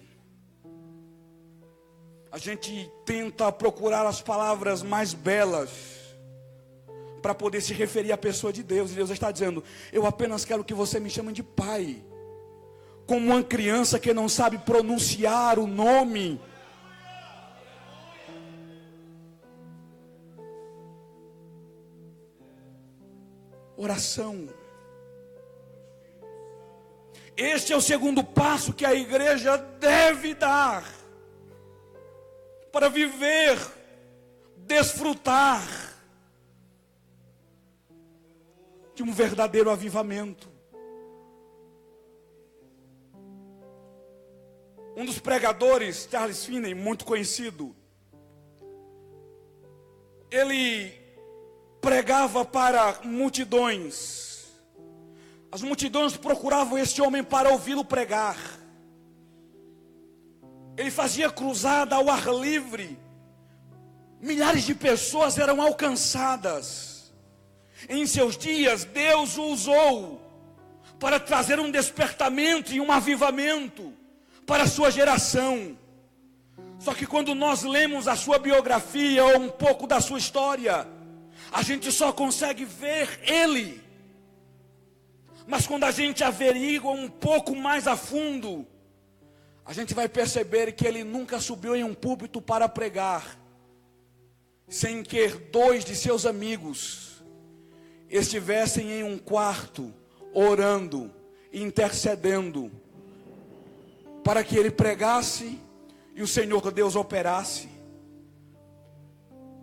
A gente tenta procurar as palavras mais belas para poder se referir à pessoa de Deus. E Deus está dizendo: eu apenas quero que você me chame de pai, como uma criança que não sabe pronunciar o nome. Oração. Este é o segundo passo que a igreja deve dar para viver, desfrutar de um verdadeiro avivamento. Um dos pregadores, Charles Finney, muito conhecido, ele pregava para multidões. As multidões procuravam este homem para ouvi-lo pregar. Ele fazia cruzada ao ar livre. Milhares de pessoas eram alcançadas. Em seus dias, Deus o usou para trazer um despertamento e um avivamento para a sua geração. Só que quando nós lemos a sua biografia ou um pouco da sua história, a gente só consegue ver ele. Mas quando a gente averigua um pouco mais a fundo, a gente vai perceber que ele nunca subiu em um púlpito para pregar, sem que 2 de seus amigos estivessem em um quarto, orando, intercedendo, para que ele pregasse e o Senhor Deus operasse.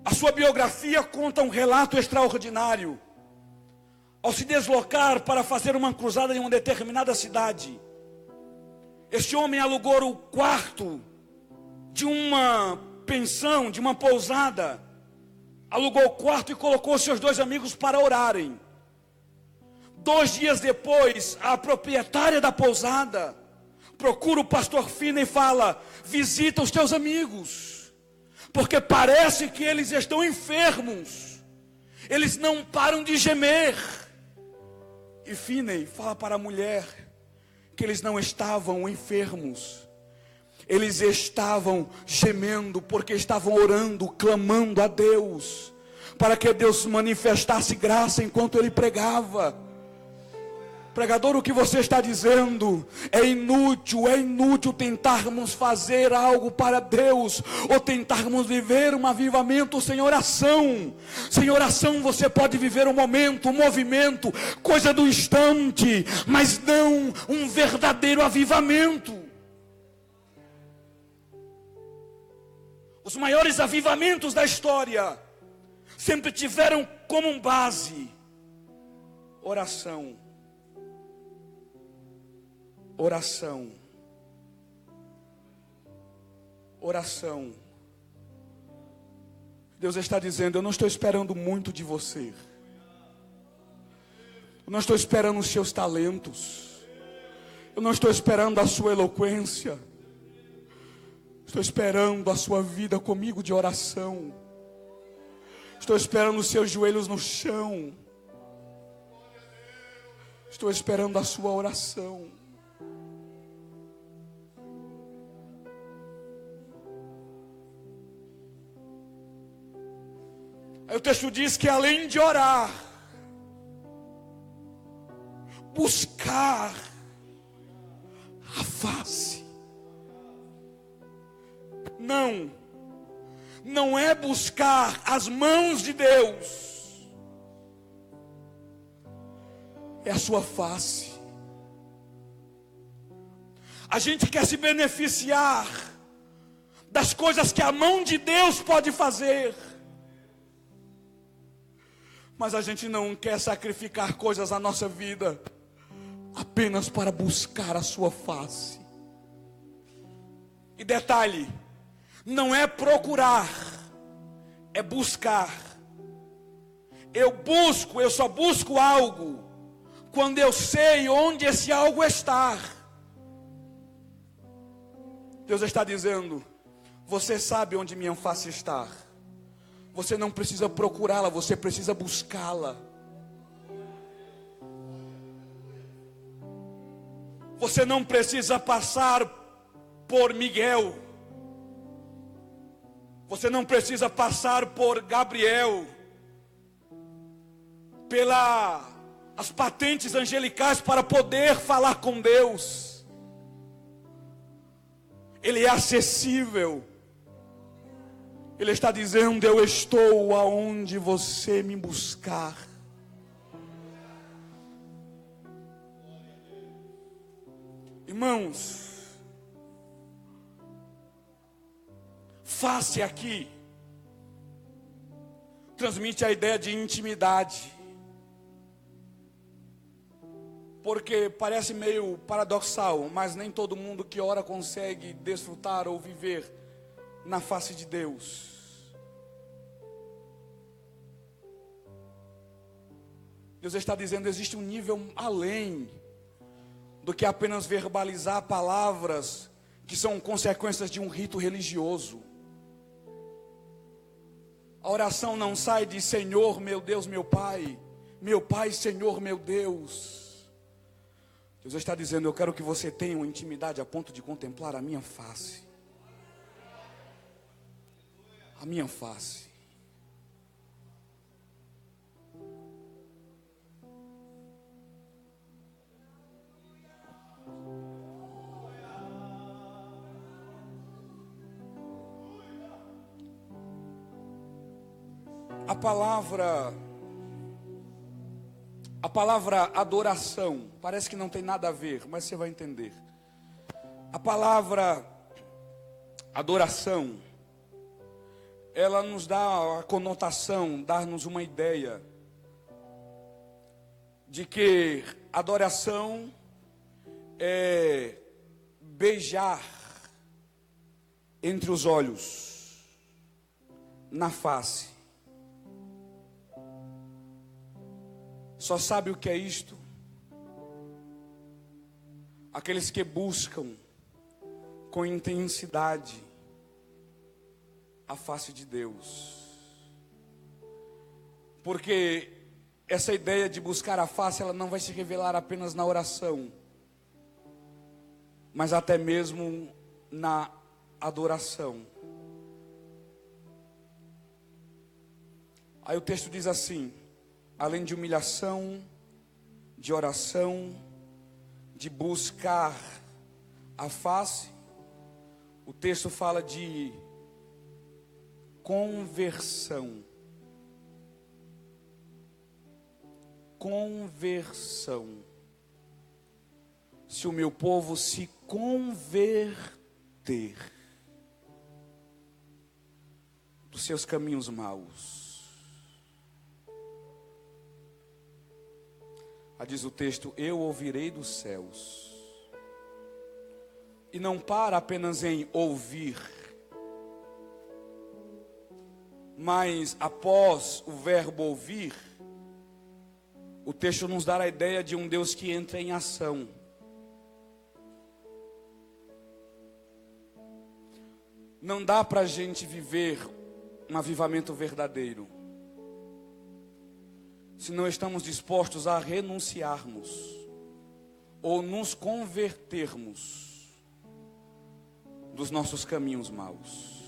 A sua biografia conta um relato extraordinário. Ao se deslocar para fazer uma cruzada em uma determinada cidade, este homem alugou o quarto de uma pensão, de uma pousada. Alugou o quarto e colocou seus 2 amigos para orarem. 2 dias depois, a proprietária da pousada procura o pastor Finney e fala: visita os teus amigos, porque parece que eles estão enfermos. Eles não param de gemer. E Finney fala para a mulher que eles não estavam enfermos. Eles estavam gemendo porque estavam orando, clamando a Deus, para que Deus manifestasse graça enquanto ele pregava. Pregador, o que você está dizendo é inútil tentarmos fazer algo para Deus, ou tentarmos viver um avivamento sem oração. Sem oração você pode viver um momento, um movimento, coisa do instante, mas não um verdadeiro avivamento. Os maiores avivamentos da história sempre tiveram como base oração. Oração. Oração. Deus está dizendo: eu não estou esperando muito de você. Eu não estou esperando os seus talentos. Eu não estou esperando a sua eloquência. Estou esperando a sua vida comigo de oração. Estou esperando os seus joelhos no chão. Estou esperando a sua oração. Aí o texto diz que além de orar, buscar a face. Não é buscar as mãos de Deus, é a sua face. A gente quer se beneficiar das coisas que a mão de Deus pode fazer, mas a gente não quer sacrificar coisas na nossa vida apenas para buscar a sua face. E detalhe, não é procurar, é buscar. Eu só busco algo quando eu sei onde esse algo está. Deus está dizendo: você sabe onde minha face está. Você não precisa procurá-la, você precisa buscá-la. Você não precisa passar por Miguel. Você não precisa passar por Gabriel. as patentes angelicais para poder falar com Deus. Ele é acessível. Ele está dizendo: eu estou aonde você me buscar. Irmãos, face aqui transmite a ideia de intimidade. Porque parece meio paradoxal, mas nem todo mundo que ora consegue desfrutar ou viver na face de Deus. Deus está dizendo: existe um nível além do que apenas verbalizar palavras que são consequências de um rito religioso. A oração não sai de Senhor, meu Deus, meu Pai, Senhor, meu Deus. Deus está dizendo: eu quero que você tenha uma intimidade a ponto de contemplar a minha face. A minha face. A palavra adoração, parece que não tem nada a ver, mas você vai entender. A palavra adoração, ela nos dá a conotação, dar-nos uma ideia de que adoração é beijar entre os olhos, na face. Só sabe o que é isto? Aqueles que buscam com intensidade a face de Deus. Porque essa ideia de buscar a face, ela não vai se revelar apenas na oração, mas até mesmo na adoração. Aí o texto diz assim: além de humilhação, de oração, de buscar a face, o texto fala de conversão. Conversão. Se o meu povo se converter dos seus caminhos maus. Diz o texto: eu ouvirei dos céus. E não para apenas em ouvir, mas após o verbo ouvir, o texto nos dá a ideia de um Deus que entra em ação. Não dá para a gente viver um avivamento verdadeiro se não estamos dispostos a renunciarmos ou nos convertermos dos nossos caminhos maus.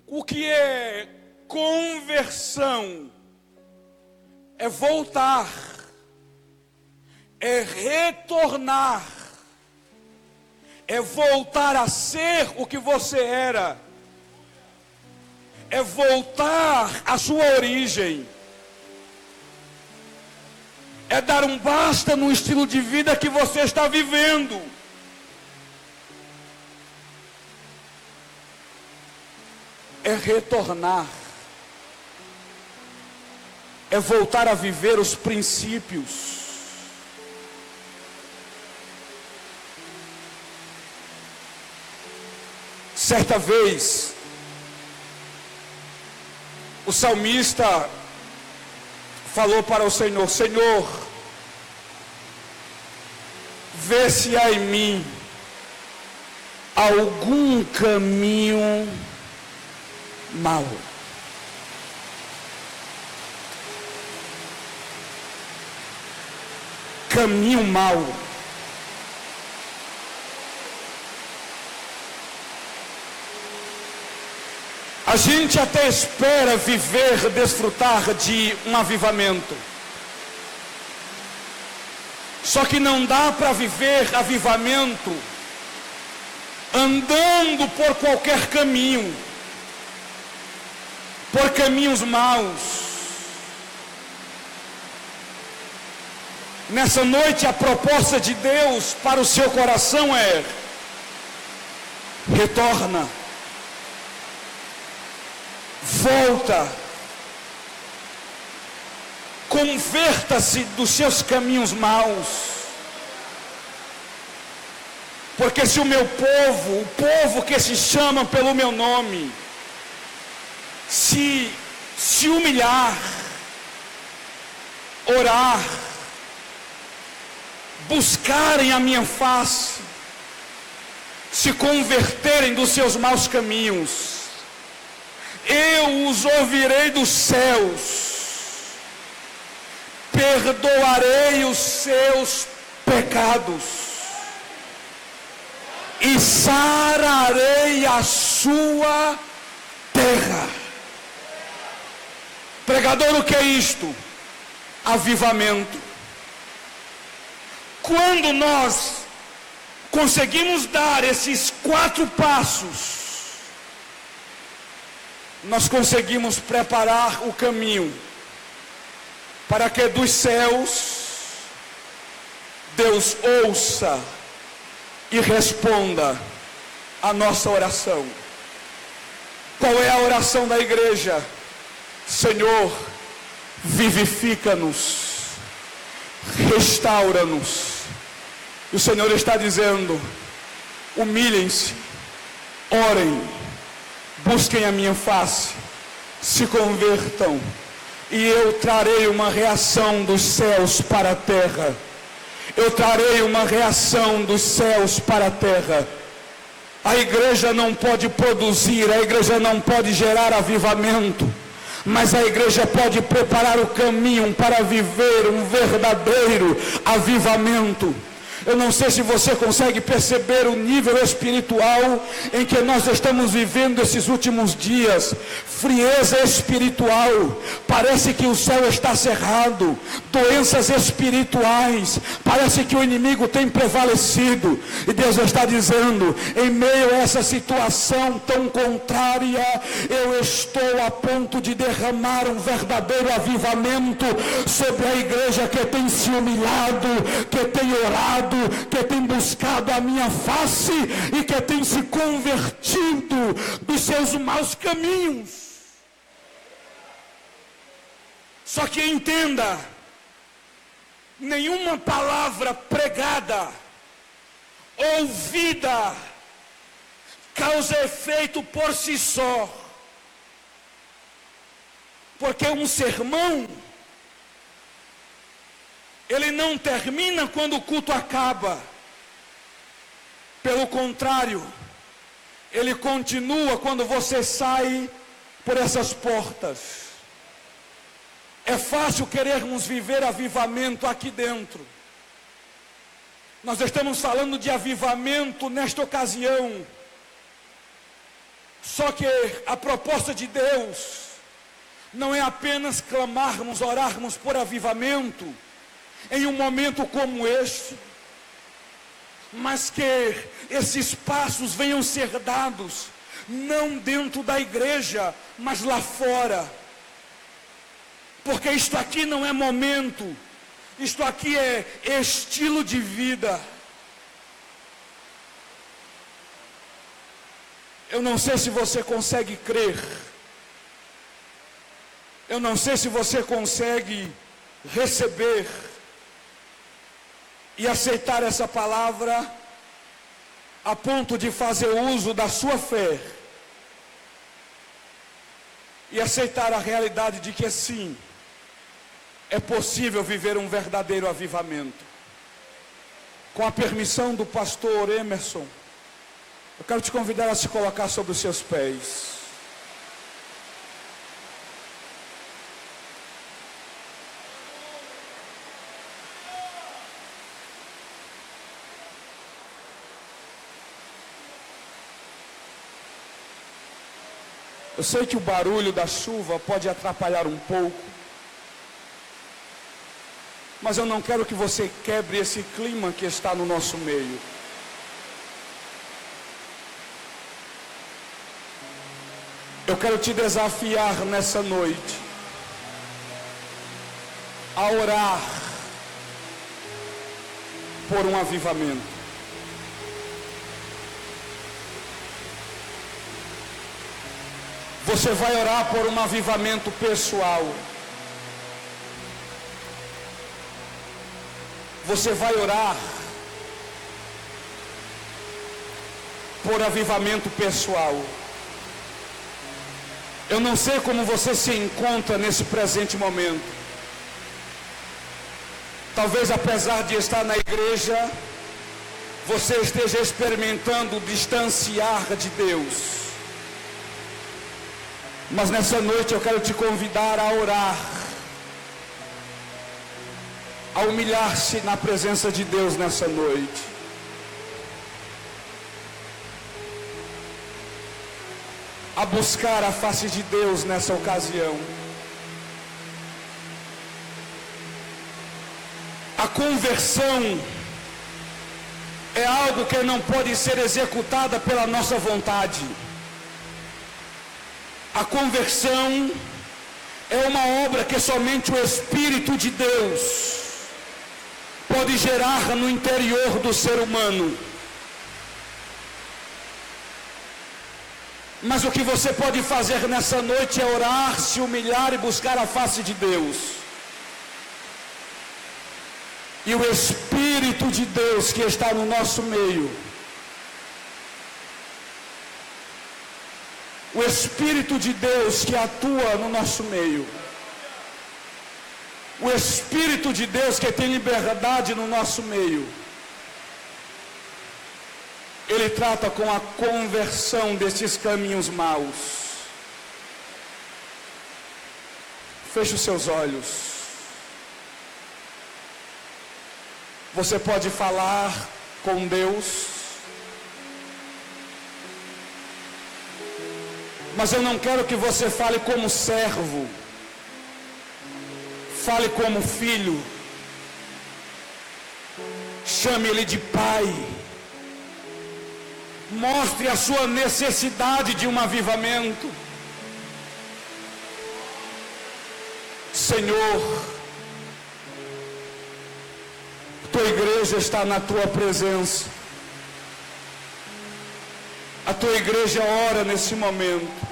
O que é conversão? É voltar, é retornar, é voltar a ser o que você era, é voltar à sua origem, é dar um basta no estilo de vida que você está vivendo. É retornar, é voltar a viver os princípios. Certa vez, o salmista falou para o Senhor: Senhor, vê se há em mim algum caminho mau. Caminho mau. A gente até espera viver, desfrutar de um avivamento. Só que não dá para viver avivamento andando por qualquer caminho, por caminhos maus. Nessa noite a proposta de Deus para o seu coração é: retorna, volta, converta-se dos seus caminhos maus. Porque se o meu povo, o povo que se chama pelo meu nome, se humilhar, orar, buscarem a minha face, se converterem dos seus maus caminhos, eu os ouvirei dos céus, perdoarei os seus pecados e sararei a sua terra. Pregador, o que é isto? Avivamento. Quando nós conseguimos dar esses 4 passos, nós conseguimos preparar o caminho para que dos céus Deus ouça e responda a nossa oração. Qual é a oração da igreja? Senhor, vivifica-nos, restaura-nos. E o Senhor está dizendo: humilhem-se, orem, busquem a minha face, se convertam, e eu trarei uma reação dos céus para a terra. Eu trarei uma reação dos céus para a terra. A igreja não pode produzir, a igreja não pode gerar avivamento, mas a igreja pode preparar o caminho para viver um verdadeiro avivamento. Eu não sei se você consegue perceber o nível espiritual em que nós estamos vivendo esses últimos dias. Frieza espiritual, parece que o céu está cerrado. Doenças espirituais, parece que o inimigo tem prevalecido. E Deus está dizendo: em meio a essa situação tão contrária, eu estou a ponto de derramar um verdadeiro avivamento sobre a igreja que tem se humilhado, que tem orado, que tem buscado a minha face e que tem se convertido dos seus maus caminhos. Só que entenda, nenhuma palavra pregada, ouvida, causa efeito por si só. Porque um sermão, ele não termina quando o culto acaba. Pelo contrário, ele continua quando você sai por essas portas. É fácil querermos viver avivamento aqui dentro. Nós estamos falando de avivamento nesta ocasião. Só que a proposta de Deus não é apenas clamarmos, orarmos por avivamento em um momento como este, mas que esses passos venham ser dados não dentro da igreja, mas lá fora. Porque isto aqui não é momento, isto aqui é estilo de vida. Eu não sei se você consegue crer, eu não sei se você consegue receber e aceitar essa palavra a ponto de fazer uso da sua fé e aceitar a realidade de que sim, é possível viver um verdadeiro avivamento. Com a permissão do pastor Emerson, eu quero te convidar a se colocar sobre os seus pés. Eu sei que o barulho da chuva pode atrapalhar um pouco, mas eu não quero que você quebre esse clima que está no nosso meio. Eu quero te desafiar nessa noite a orar por um avivamento. Você vai orar por um avivamento pessoal. Você vai orar por avivamento pessoal. Eu não sei como você se encontra nesse presente momento. Talvez, apesar de estar na igreja, você esteja experimentando o distanciar de Deus. Mas nessa noite eu quero te convidar a orar, a humilhar-se na presença de Deus nessa noite. A buscar a face de Deus nessa ocasião. A conversão é algo que não pode ser executada pela nossa vontade. A conversão é uma obra que somente o Espírito de Deus pode gerar no interior do ser humano. Mas o que você pode fazer nessa noite é orar, se humilhar e buscar a face de Deus. E o Espírito de Deus que está no nosso meio, o Espírito de Deus que atua no nosso meio, o Espírito de Deus que tem liberdade no nosso meio, Ele trata com a conversão desses caminhos maus. Feche os seus olhos. Você pode falar com Deus, mas eu não quero que você fale como servo. Fale como filho. Chame Ele de Pai. Mostre a sua necessidade de um avivamento. Senhor, tua igreja está na tua presença. A tua igreja ora nesse momento.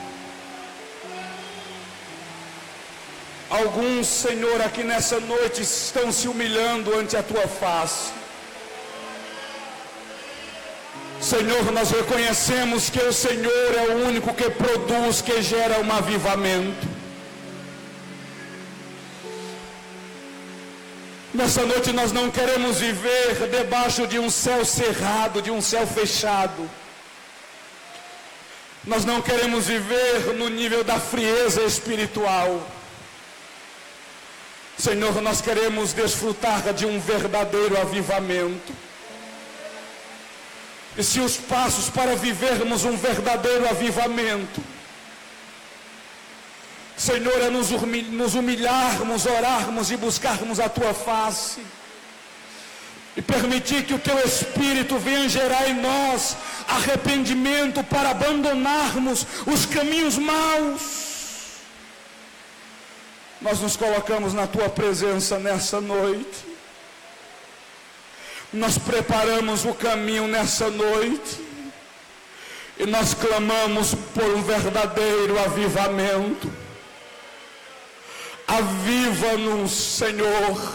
Alguns, Senhor, aqui nessa noite estão se humilhando ante a tua face. Senhor, nós reconhecemos que o Senhor é o único que produz, que gera um avivamento. Nessa noite nós não queremos viver debaixo de um céu cerrado, de um céu fechado. Nós não queremos viver no nível da frieza espiritual. Senhor, nós queremos desfrutar de um verdadeiro avivamento. E se os passos para vivermos um verdadeiro avivamento, Senhor, é nos humilharmos, orarmos e buscarmos a tua face, e permitir que o teu Espírito venha gerar em nós arrependimento para abandonarmos os caminhos maus. Nós nos colocamos na tua presença nessa noite. Nós preparamos o caminho nessa noite. E nós clamamos por um verdadeiro avivamento. Aviva-nos, Senhor.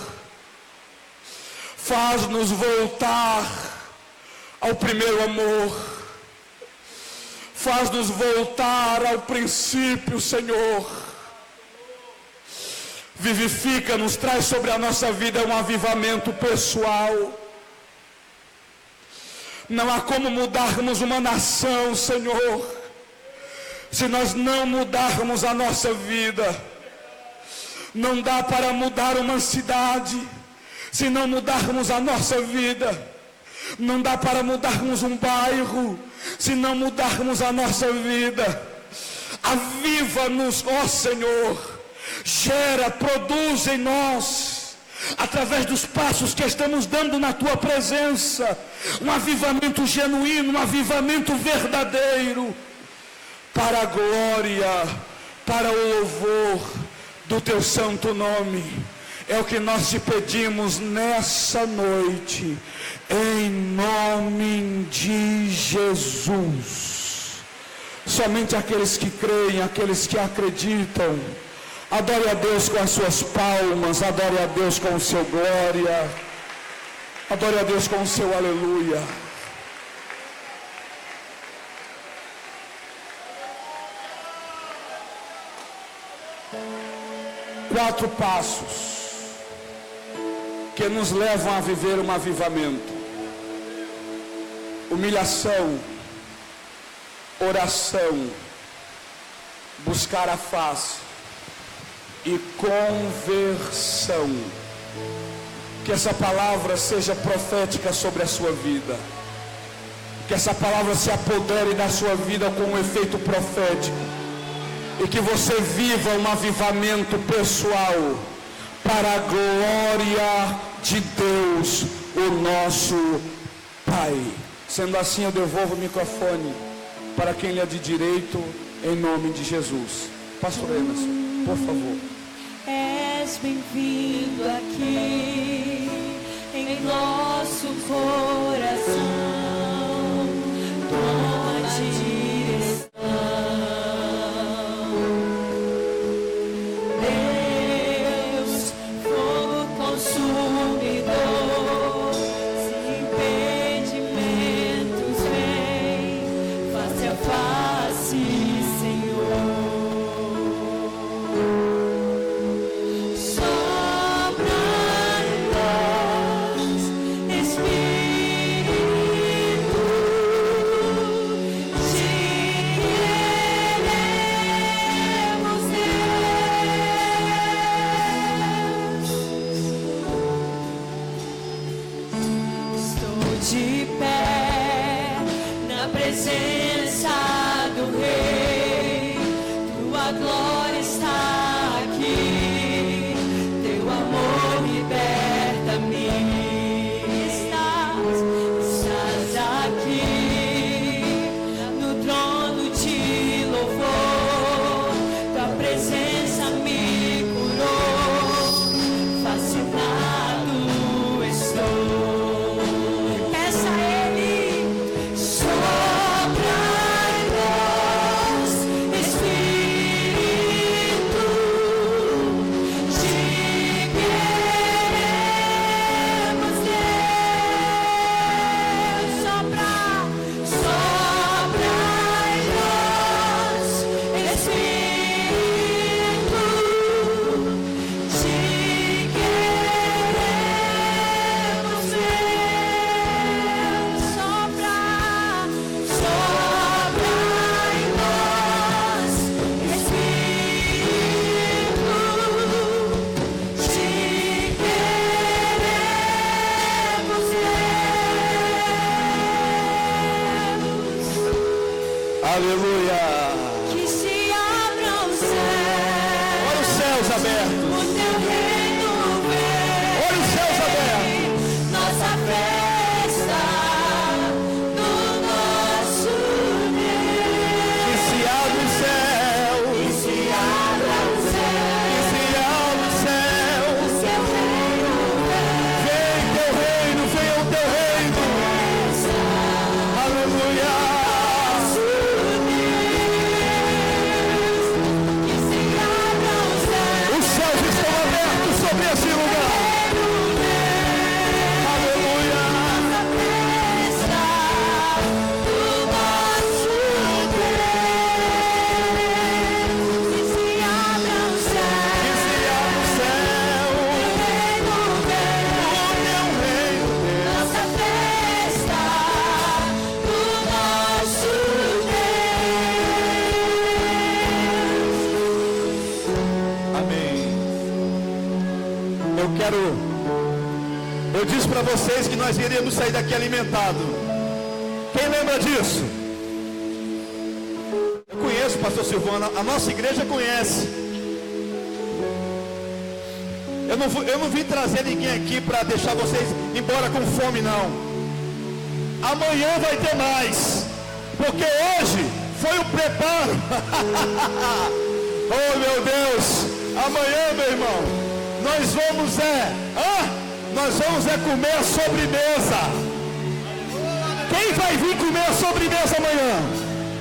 Faz-nos voltar ao primeiro amor. Faz-nos voltar ao princípio, Senhor. Vivifica-nos, traz sobre a nossa vida um avivamento pessoal. Não há como mudarmos uma nação, Senhor, se nós não mudarmos a nossa vida. Não dá para mudar uma cidade se não mudarmos a nossa vida. Não dá para mudarmos um bairro se não mudarmos a nossa vida. Aviva-nos, ó Senhor. Gera, produz em nós, através dos passos que estamos dando na tua presença, um avivamento genuíno, um avivamento verdadeiro, para a glória, para o louvor do teu santo nome. É o que nós te pedimos nessa noite, em nome de Jesus. Somente aqueles que creem, aqueles que acreditam, adore a Deus com as suas palmas, adore a Deus com o seu glória, adore a Deus com o seu aleluia. Quatro passos que nos levam a viver um avivamento: humilhação, oração, buscar a face e conversão. Que essa palavra seja profética sobre a sua vida, que essa palavra se apodere da sua vida com um efeito profético, e que você viva um avivamento pessoal para a glória de Deus, o nosso Pai. Sendo assim, eu devolvo o microfone para quem lhe é de direito, em nome de Jesus. Pastor Emerson, por favor. És bem-vindo aqui em nosso coração. Toma a direção. Deus, fogo consumidor, se impedimentos vem, face a face, Senhor. De pé na presença do Rei, tua glória está aqui, teu amor liberta-me. Estás aqui no trono de louvor, tua presença me curou, fascinado estou. Aleluia. Que se abram os céus. Olha os céus abertos. O teu reino vem. Olha os céus abertos. Nossa festa do nosso Deus. Que se abre o céu. Que se abra o céu. Que se abre o céu. O teu reino vem. Vem teu reino, venha o teu reino. Aleluia. Os céus estão abertos sobre esse lugar. Aleluia. Que se abra o céu. Que se abre o céu. O teu reino, Deus. Nossa festa do nosso Deus. Amém. Eu disse para vocês que nós iríamos sair daqui alimentado. Quem lembra disso? Eu conheço pastor Silvana, a nossa igreja conhece. Eu não vim trazer ninguém aqui para deixar vocês embora com fome, não. Amanhã vai ter mais, porque hoje foi o preparo. Oh meu Deus, amanhã, meu irmão, nós vamos comer a sobremesa. Quem vai vir comer a sobremesa amanhã?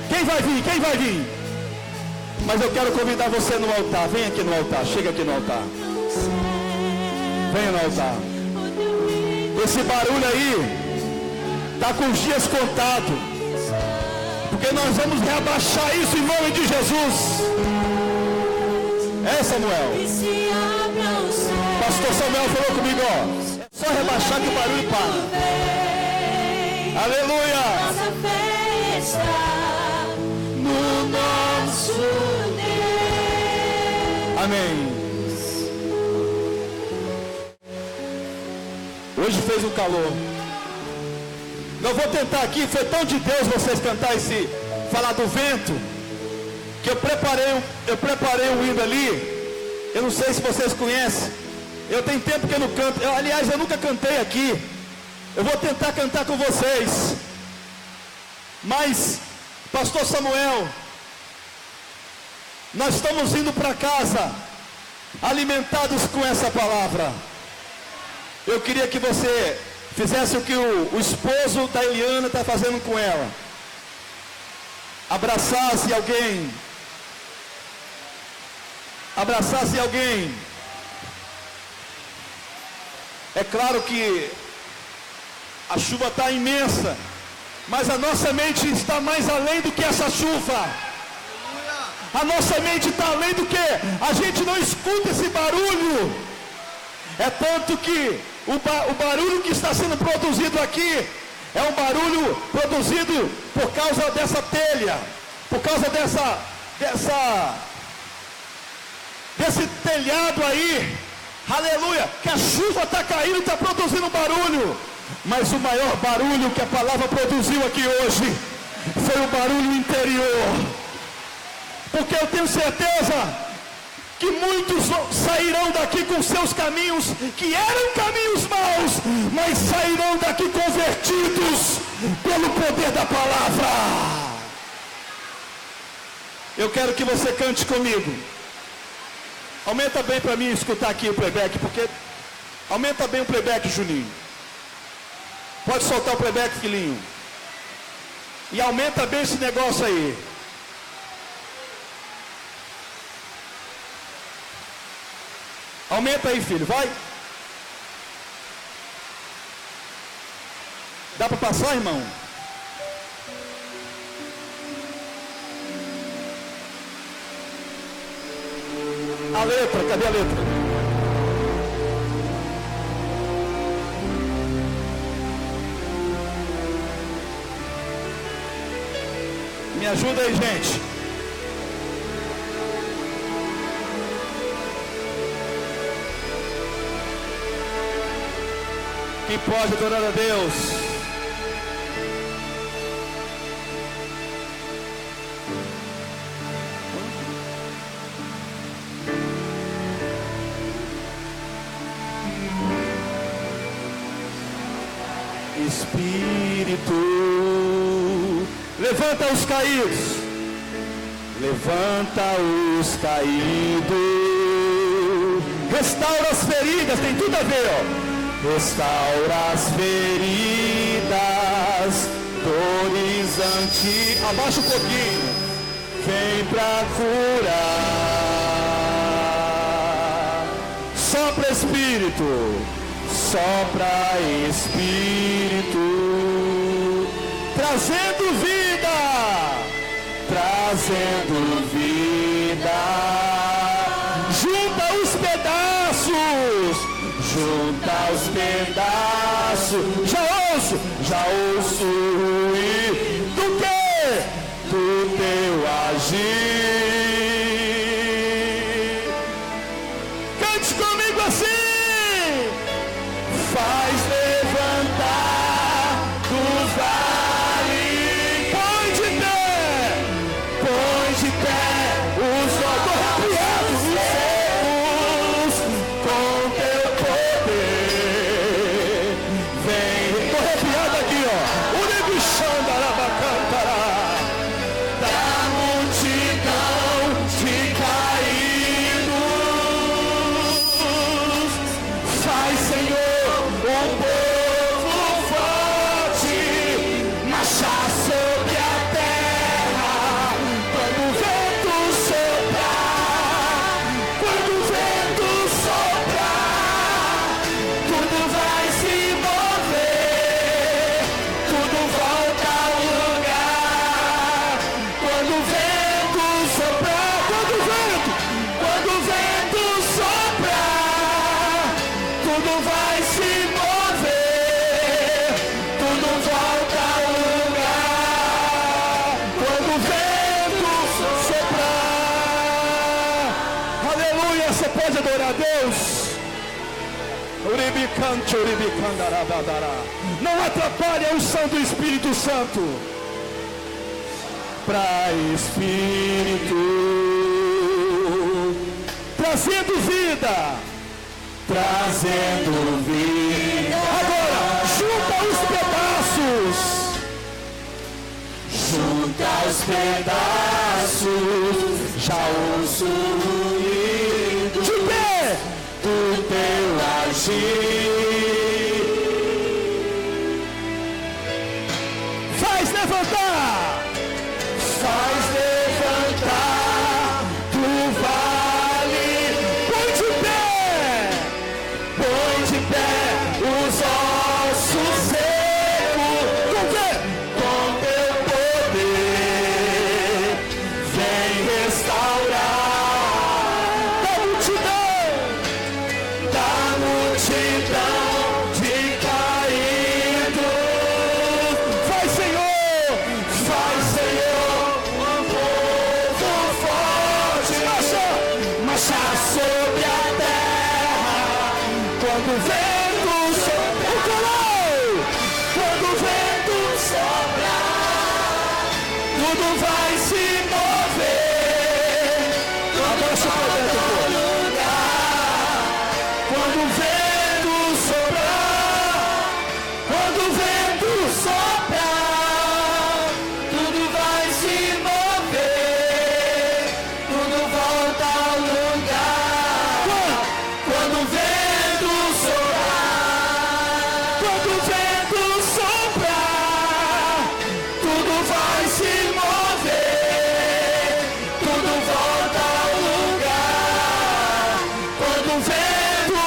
Quem vai vir? Quem vai vir? Mas eu quero convidar você no altar. Vem aqui no altar, chega aqui no altar. Venha no altar. Esse barulho aí está com os dias contados, porque nós vamos reabaixar isso em nome de Jesus. Samuel. Pastor Samuel falou comigo, ó. Só rebaixar que o barulho para. Aleluia. Nossa fé está no nosso Deus. Amém. Hoje fez um calor. Eu vou tentar aqui, foi tão de Deus vocês cantar falar do vento, que eu preparei um hino ali. Eu não sei se vocês conhecem. Eu tenho tempo que eu não canto. Aliás, eu nunca cantei aqui. Eu vou tentar cantar com vocês. Mas, pastor Samuel, nós estamos indo para casa alimentados com essa palavra. Eu queria que você fizesse o que o esposo da Eliana está fazendo com ela. Abraçasse alguém. Abraçasse alguém. É claro que a chuva está imensa, mas a nossa mente está mais além do que essa chuva. A nossa mente está além do que a gente não escuta esse barulho. É tanto que o barulho que está sendo produzido aqui é um barulho produzido por causa dessa telha, por causa desse telhado aí. Aleluia, que a chuva está caindo e está produzindo barulho. Mas o maior barulho que a palavra produziu aqui hoje foi o barulho interior. Porque eu tenho certeza que muitos sairão daqui com seus caminhos, que eram caminhos maus, mas sairão daqui convertidos pelo poder da palavra. Eu quero que você cante comigo. Aumenta bem para mim escutar aqui o playback, porque aumenta bem o playback, Juninho. Pode soltar o playback, filhinho. E aumenta bem esse negócio aí. Aumenta aí, filho, vai. Dá para passar, irmão? A letra, cadê a letra? Me ajuda aí, gente. Quem pode adorar a Deus? Espírito, levanta os caídos, levanta os caídos, restaura as feridas, tem tudo a ver, ó. Restaura as feridas, dores antigas. Abaixa um pouquinho. Vem pra curar. Sopra Espírito, sopra Espírito, trazendo vida, trazendo vida. Junta os pedaços, junta os pedaços. Já ouço ruir do que? Do teu agir. Cante comigo assim. Faz levantar dos vales. Põe de pé, põe de pé. pode adorar a Deus? Não atrapalhe a unção do Espírito Santo. Para Espírito, trazendo vida. Trazendo vida. Agora, junta os pedaços. Junta os pedaços. Já ouço o ruído de pé do teu agir. Faz levantar. Faz levantar do vale. Põe de pé os ossos secos. Com teu poder, vem restaurar da multidão de caídos. Faz, Senhor, marcha sobre a terra, quando o vento soprar, quando o vento soprar, tudo vai se mover, tudo vai lugar, quando o vento soprar, quando o vento soprar, tudo vai se mover, tudo volta ao lugar. Quando o vento soprar, quando o vento soprar, tudo vai se mover, tudo volta ao lugar. Quando o vento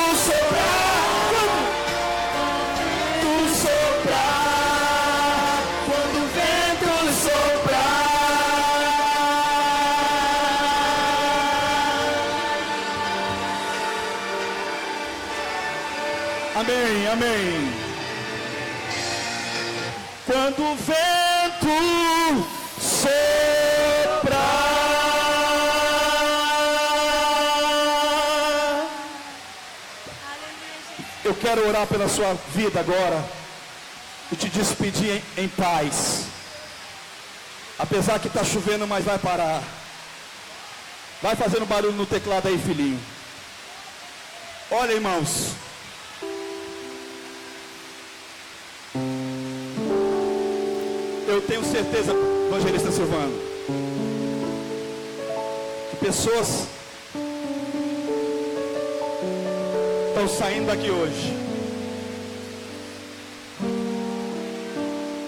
soprar, quando o vento soprar. Amém, amém. Quando o vento soprar. Eu quero orar pela sua vida agora e te despedir em paz. Apesar que está chovendo, mas vai parar. Vai fazendo barulho no teclado aí, filhinho. Olha, irmãos. Eu tenho certeza, evangelista Silvano, que pessoas estão saindo daqui hoje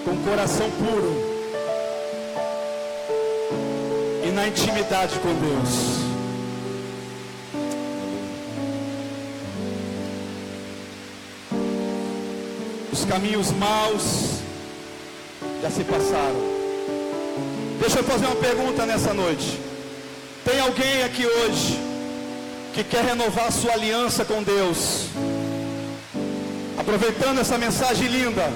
com o coração puro e na intimidade com Deus. Os caminhos maus já se passaram. Deixa eu fazer uma pergunta nessa noite. Tem alguém aqui hoje que quer renovar sua aliança com Deus? Aproveitando essa mensagem linda,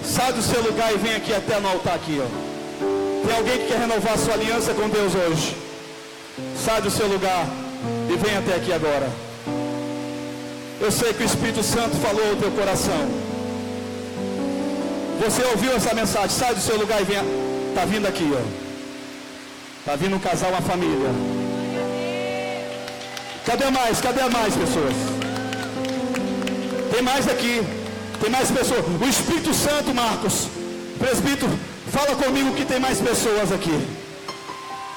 sai do seu lugar e vem aqui até no altar aqui, ó. Tem alguém que quer renovar sua aliança com Deus hoje? Sai do seu lugar e vem até aqui agora. Eu sei que o Espírito Santo falou ao teu coração. Você ouviu essa mensagem? Sai do seu lugar e vem. Está vindo aqui, ó. Está vindo um casal, uma família. Cadê mais? Cadê mais pessoas? Tem mais aqui. Tem mais pessoas. O Espírito Santo, Marcos, presbítero, fala comigo que tem mais pessoas aqui.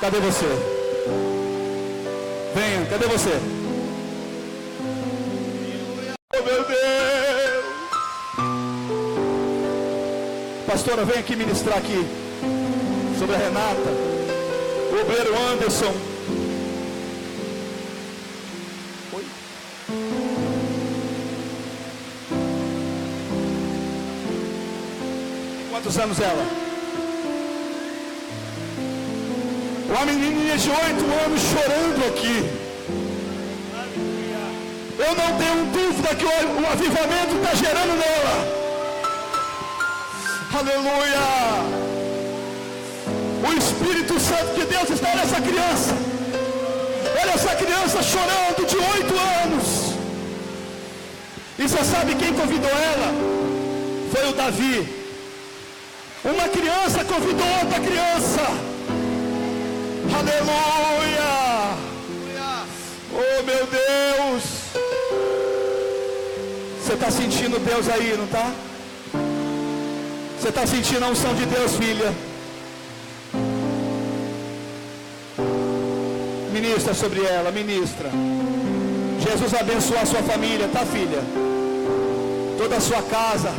Cadê você? Venha, cadê você? Oh, meu Deus! Pastora, vem aqui ministrar aqui sobre a Renata, o obreiro Anderson. Oi. Quantos anos ela? Uma menininha de 8 anos chorando aqui. Eu não tenho dúvida que o avivamento está gerando nela. Aleluia! O Espírito Santo de Deus está nessa criança. Olha essa criança chorando de 8 anos. E você sabe quem convidou ela? Foi o Davi. Uma criança convidou outra criança. Aleluia! Oh, meu Deus! Você está sentindo Deus aí, não está? Você está sentindo a unção de Deus, filha? Ministra sobre ela, ministra. Jesus abençoa a sua família, tá, filha? Toda a sua casa.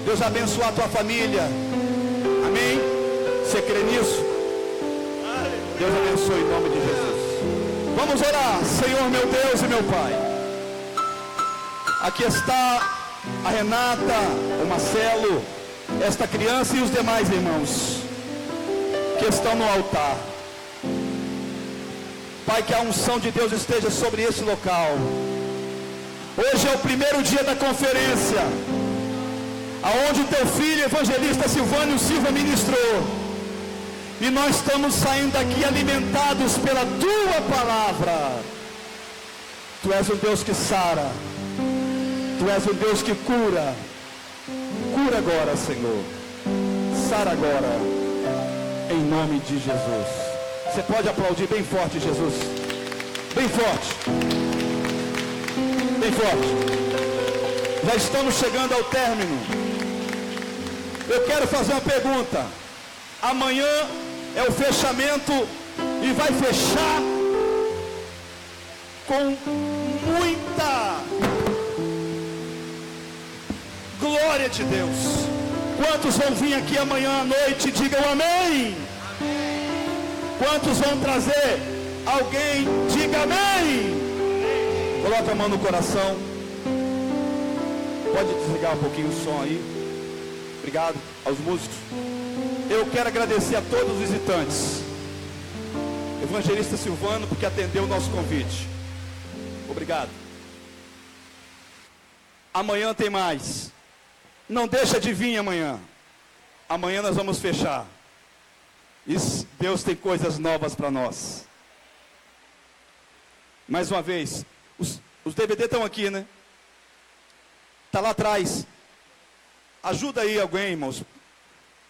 Deus abençoa a tua família. Amém? Você crê nisso? Deus abençoe em nome de Jesus. Vamos orar. Senhor, meu Deus e meu Pai. Aqui está a Renata, o Marcelo, esta criança e os demais irmãos que estão no altar. Pai, que a unção de Deus esteja sobre esse local. Hoje é o primeiro dia da conferência, aonde o teu filho, evangelista Silvânio Silva, ministrou. E nós estamos saindo daqui alimentados pela tua palavra. Tu és um Deus que sara. Tu és um Deus que cura. Cura agora, Senhor. Sara agora. Em nome de Jesus. Você pode aplaudir bem forte, Jesus. Bem forte. Bem forte. Já estamos chegando ao término. Eu quero fazer uma pergunta. Amanhã é o fechamento e vai fechar com muita glória de Deus. Quantos vão vir aqui amanhã à noite? Digam amém. Quantos vão trazer alguém? Diga amém. Coloca a mão no coração. Pode desligar um pouquinho o som aí. Obrigado aos músicos. Eu quero agradecer a todos os visitantes. Evangelista Silvano, porque atendeu o nosso convite. Obrigado. Amanhã tem mais. Não deixa de vir amanhã. Amanhã nós vamos fechar. E Deus tem coisas novas para nós. Mais uma vez, os DVD estão aqui, né? Está lá atrás. Ajuda aí alguém, irmãos.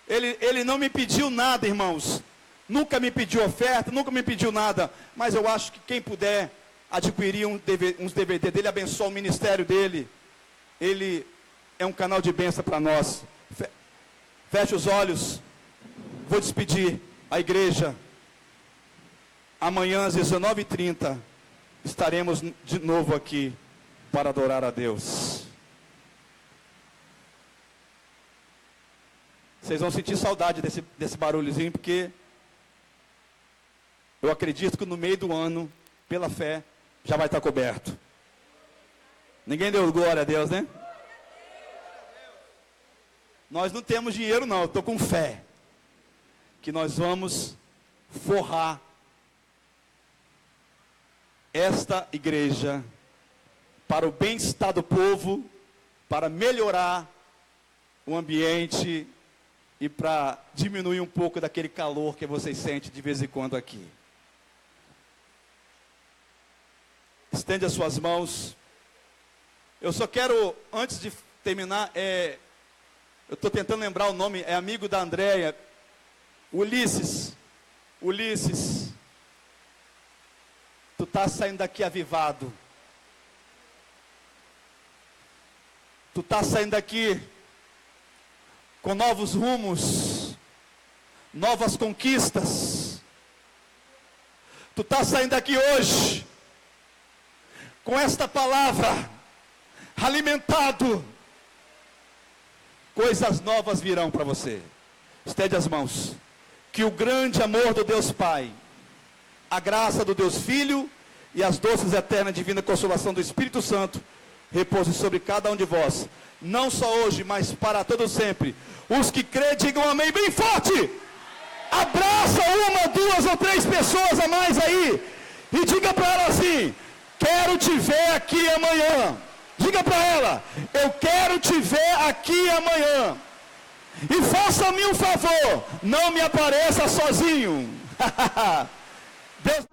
Ele não me pediu nada, irmãos. Nunca me pediu oferta, nunca me pediu nada. Mas eu acho que quem puder adquirir uns DVD dele, abençoar o ministério dele. Ele é um canal de bênção para nós. Feche os olhos. Vou despedir a igreja. Amanhã às 19h30 estaremos de novo aqui para adorar a Deus. Vocês vão sentir saudade desse barulhozinho, porque eu acredito que no meio do ano, pela fé, já vai estar coberto. Ninguém deu glória a Deus, né? Nós não temos dinheiro não, eu estou com fé. Que nós vamos forrar esta igreja para o bem-estar do povo, para melhorar o ambiente e para diminuir um pouco daquele calor que vocês sentem de vez em quando aqui. Estende as suas mãos. Eu só quero, antes de terminar, eu estou tentando lembrar o nome, é amigo da Andréia, Ulisses, tu está saindo daqui avivado. Tu está saindo daqui com novos rumos, novas conquistas. Tu está saindo daqui hoje com esta palavra, alimentado. Coisas novas virão para você. Estende as mãos. Que o grande amor do Deus Pai, a graça do Deus Filho e as doces eternas divina consolação do Espírito Santo repouse sobre cada um de vós, não só hoje, mas para todo sempre. Os que crêem, digam amém bem forte. Abraça 1, 2 ou 3 pessoas a mais aí e diga para ela assim: quero te ver aqui amanhã. Diga para ela: eu quero te ver aqui amanhã. E faça-me um favor, não me apareça sozinho. Deus...